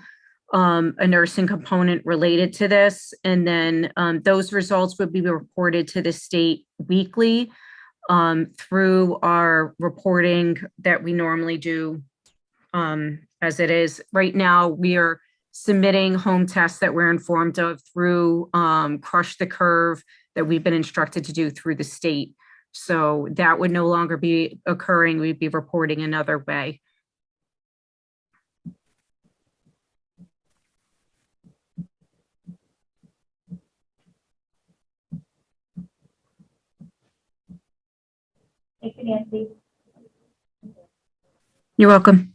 a nursing component related to this. And then those results would be reported to the state weekly through our reporting that we normally do as it is. Right now, we are submitting home tests that we're informed of through Crush the Curve that we've been instructed to do through the state. So that would no longer be occurring. We'd be reporting another way. Thank you, Nancy. You're welcome.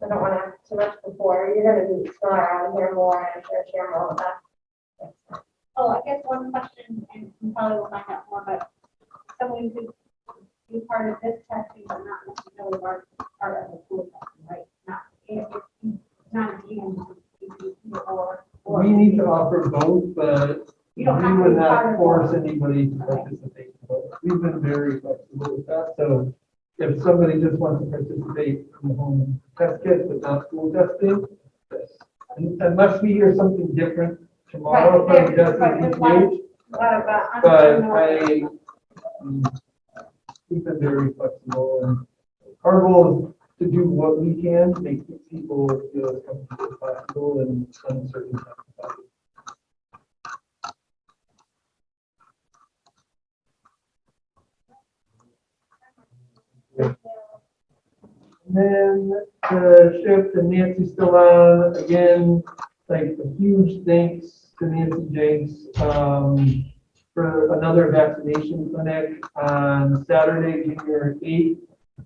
I don't want to ask too much before, you're going to be smart out here more, and I'm sure share more with us. Oh, I guess one question, and you probably will find out more, but someone could be part of this testing, but not necessarily part of the pool testing, right? Not a GM, or. We need to offer both, but we You don't have to would be part not of force both. anybody to participate in both. We've been very flexible with that, so if somebody just wants to participate in the home test kit, but not school testing, yes. Unless we hear something different tomorrow from Jesse, but we've been very flexible, and our goal is to do what we can to make people feel as comfortable as possible in uncertain times. And then the shift, and Nancy's still on, again, like a huge thanks to Nancy Jenks for another vaccination clinic on Saturday, January 8th.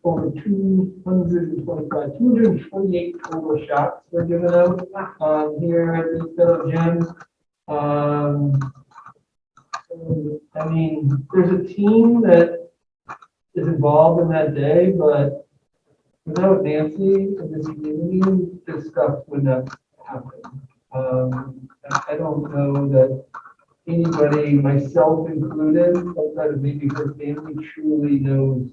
Over 228 total shots were given out here at the Untitled Gym. I mean, there's a team that is involved in that day, but without Nancy and this community, this stuff would not happen. I don't know that anybody, myself included, outside of maybe her family, truly knows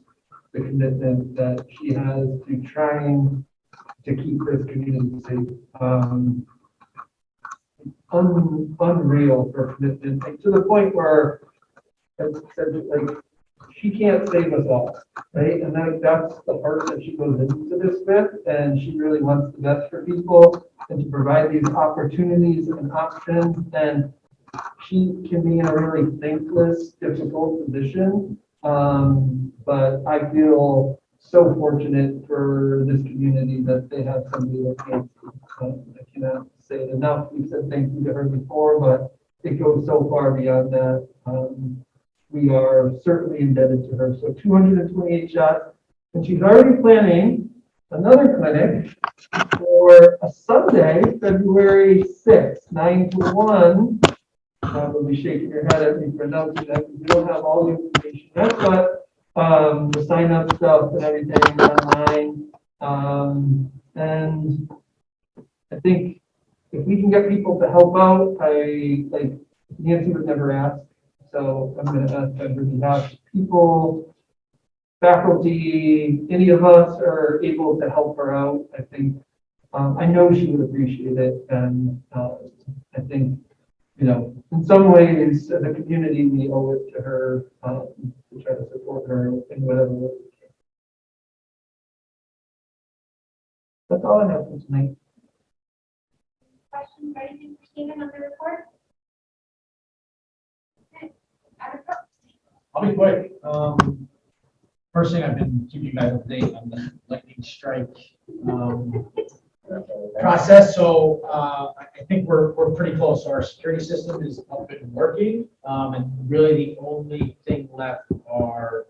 the commitment that she has to trying to keep this community safe. Unreal for commitment, like, to the point where I said, like, she can't save us all, right? And that's the heart that she goes into this with, and she really wants the best for people and to provide these opportunities and options. And she can be in a really thankless, difficult position. But I feel so fortunate for this community that they have somebody like Nancy. I cannot say it enough. We've said thank you to her before, but it goes so far beyond that. We are certainly indebted to her. So 228 shots, and she's already planning another clinic for a Sunday, February 6th, 9 to 1. Probably shaking your head at me for announcing that, because we don't have all the information yet, but the sign up stuff and everything online. And I think if we can get people to help out, like Nancy would never ask. So I'm gonna ask on her behalf, people, faculty, any of us are able to help her out. I think, I know she would appreciate it. And I think, you know, in some ways, as a community, we owe it to her to try to support her in whatever way we can. That's all I have for tonight. Questions or anything for Stephen on the report? Okay. Adam Brooks. I'll be quick. First thing, I've been keeping you guys updated on the lightning strike process. So I think we're pretty close. Our security system is up and working. And really the only thing left are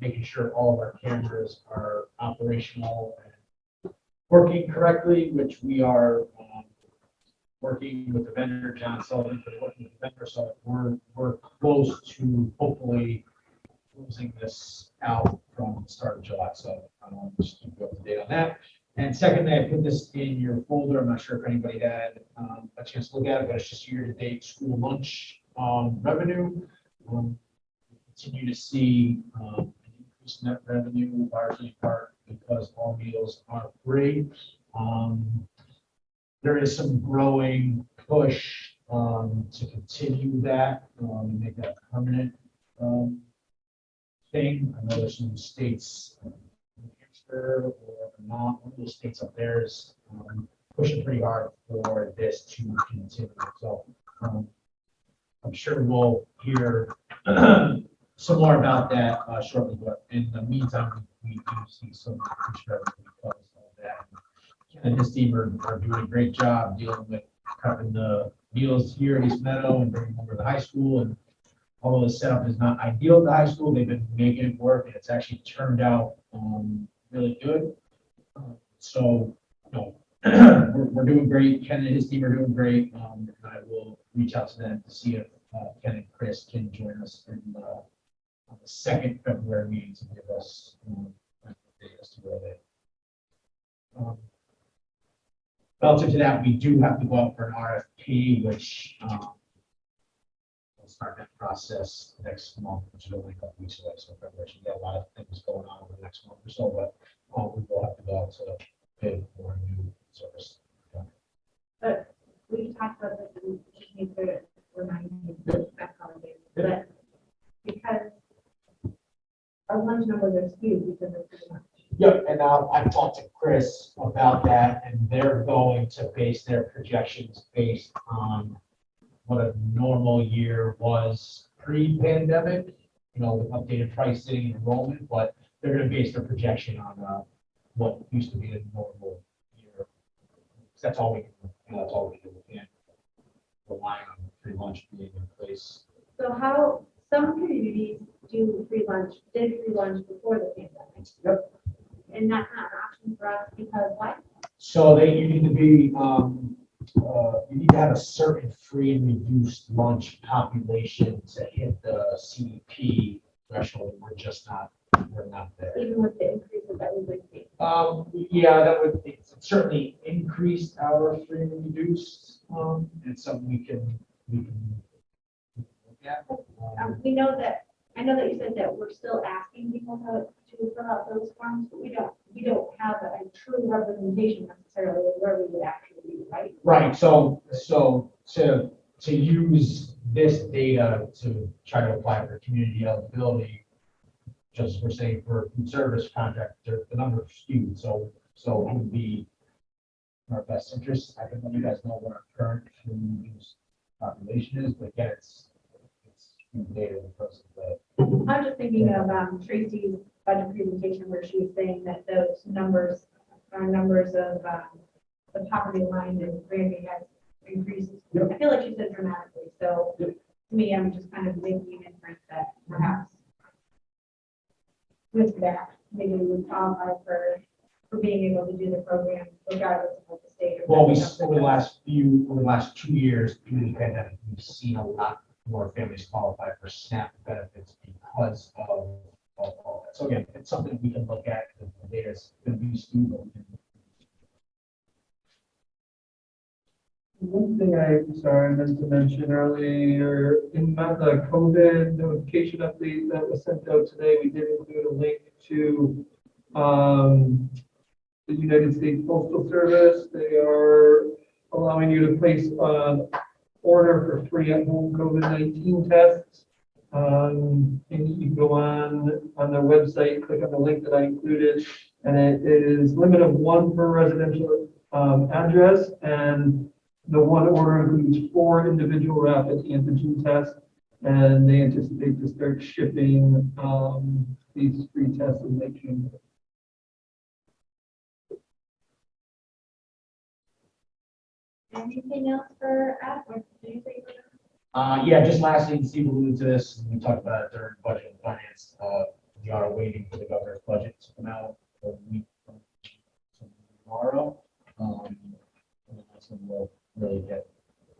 making sure all of our cameras are operational and working correctly, which we are working with the vendor, John Sullivan, but working with the vendor, so we're close to hopefully closing this out from the start of July. So just keep you up to date on that. And secondly, I put this in your folder. I'm not sure if anybody had a chance to look at it, but it's just year-to-date school lunch revenue. We continue to see increased net revenue, largely in part because all meals are free. There is some growing push to continue that and make that a permanent thing. I know there's some states, New Hampshire or Vermont, one of those states up there is pushing pretty hard for this to continue. So I'm sure we'll hear some more about that shortly, but in the meantime, we do see some increased revenue because of that. Ken and his team are doing a great job dealing with prepping the meals here at East Meadow and bringing them over to the high school. And although the setup is not ideal at the high school, they've been making it work, and it's actually turned out really good. So, you know, we're doing great. Ken and his team are doing great. And I will reach out to them to see if Ken and Chris can join us in on the second February meeting to give us an update as to where they. Relative to that, we do have to go out for an RFP, which we'll start that process next month, which is only a couple weeks away. So February, we got a lot of things going on over the next month or so, but we will have to go out to bid for a new service. But we talked about this and just need to remind you back on it. But because our lunch numbers are skewed because of too much. Yep, and I've talked to Chris about that, and they're going to base their projections based on what a normal year was pre-pandemic, you know, with updated pricing and enrollment, but they're going to base their projection on what used to be a normal year. That's all we can do. You know, that's all we can do. We can't rely on free lunch being in place. So how some communities did free lunch before the pandemic. Yep. And that's not an option for us because why? So you need to be, you need to have a certain free and reduced lunch population to hit the CEP threshold. We're not there. Even with the increases that we would see. Yeah, that would certainly increase our free and reduced. It's something we can look at. We know that, I know that you said that we're still asking people to fill out those forms, but we don't have a true representation necessarily of where we would actually be, right? Right, so to use this data to try to apply for community eligibility, just for saying for food service contract, the number is skewed, so it would be in our best interest. I can let you guys know what our current use population is, but again, it's data because of the. I'm just thinking of Tracy's budget presentation where she was saying that those numbers are numbers of the poverty line and Granby has increased. Yep. I feel like she said dramatically. So Yep. to me, I'm just kind of making an inference that perhaps with that, maybe we would qualify for being able to do the program regardless of what the state. Well, over the last 2 years, due to the pandemic, we've seen a lot more families qualify for SNAP benefits because of all So again, it's something we can look at, the data's going to be skewed. One thing sorry, I meant to mention earlier, in the COVID notification update that was sent out today, we did include a link to, the United States Postal Service. They are allowing you to place an order for free at-home COVID-19 tests. And you can go on their website, click on the link that I included, and it is limit of one per residential address, and the one order includes 4 individual rapid antigen tests, and they anticipate to start shipping these free tests in late June. Anything else for us, or do you think? Yeah, just lastly, Steve alluded to this, and we talked about it during budget and finance. We are waiting for the governor's budget to come out a week from tomorrow. And that's when we'll really get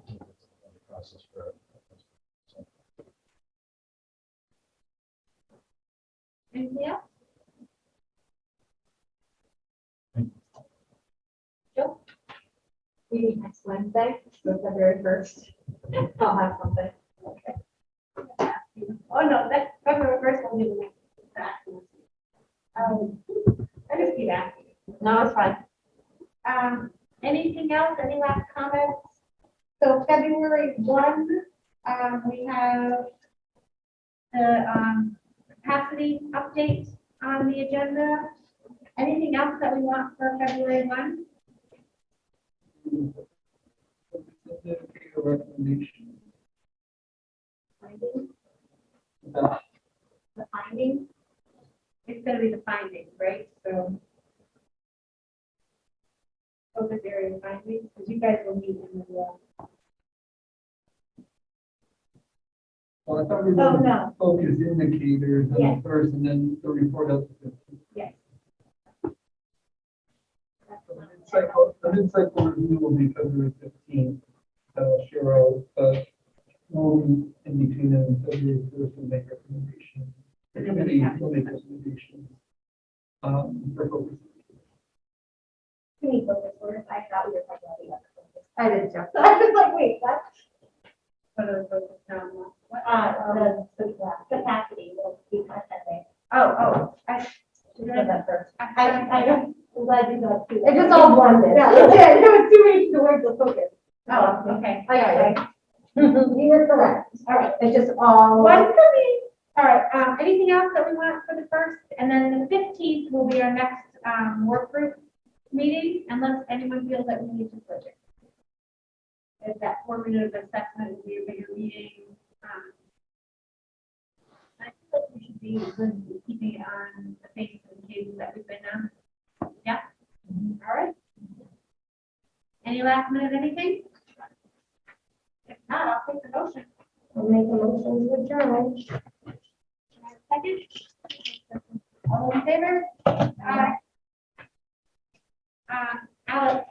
into the budget process for. So. Anything else? We meet next Wednesday, so February 1st. I'll have something. Okay. Oh, no, that's February first, we'll do the next. I just keep asking. No, it's fine. Anything else, any last comments? So February 1, we have the, capacity update on the agenda. Anything else that we want for February 1? Recommendation. Findings? Uh, The findings? It's gonna be the findings, right? So. Focus area findings, because you guys will meet in the, Well, I thought we Oh, were no. focus indicators on Yes. the first, and then the report of the. yes. The mid-cycle review will be February 15th. Cheryl, will be in between them, February 1st, will make recommendations. The committee will make recommendations. For focus. Can we focus words? I thought we were talking about the other focus. I did too. So I was like, wait, what? What are the focus on? What? The capacity will be content. Oh, I. You said that first. I don't. I'm glad you got to. It just all blended. Yeah, it was too many words of focus. Oh, okay. I got you. You were correct. All right. It's just all. One for me. All right, anything else that we want for the first? And then the 15th will be our next, work group meeting, unless anyone feels that we need to switch it. If that formative assessment will be a bigger meeting, I feel like we should be good with keeping it on the pace and cadence that we've been on. Yeah? All right. Any last minute anything? If not, I'll take the motion. I'll make a motion to adjourn. Second? All in favor? Aye. Alex,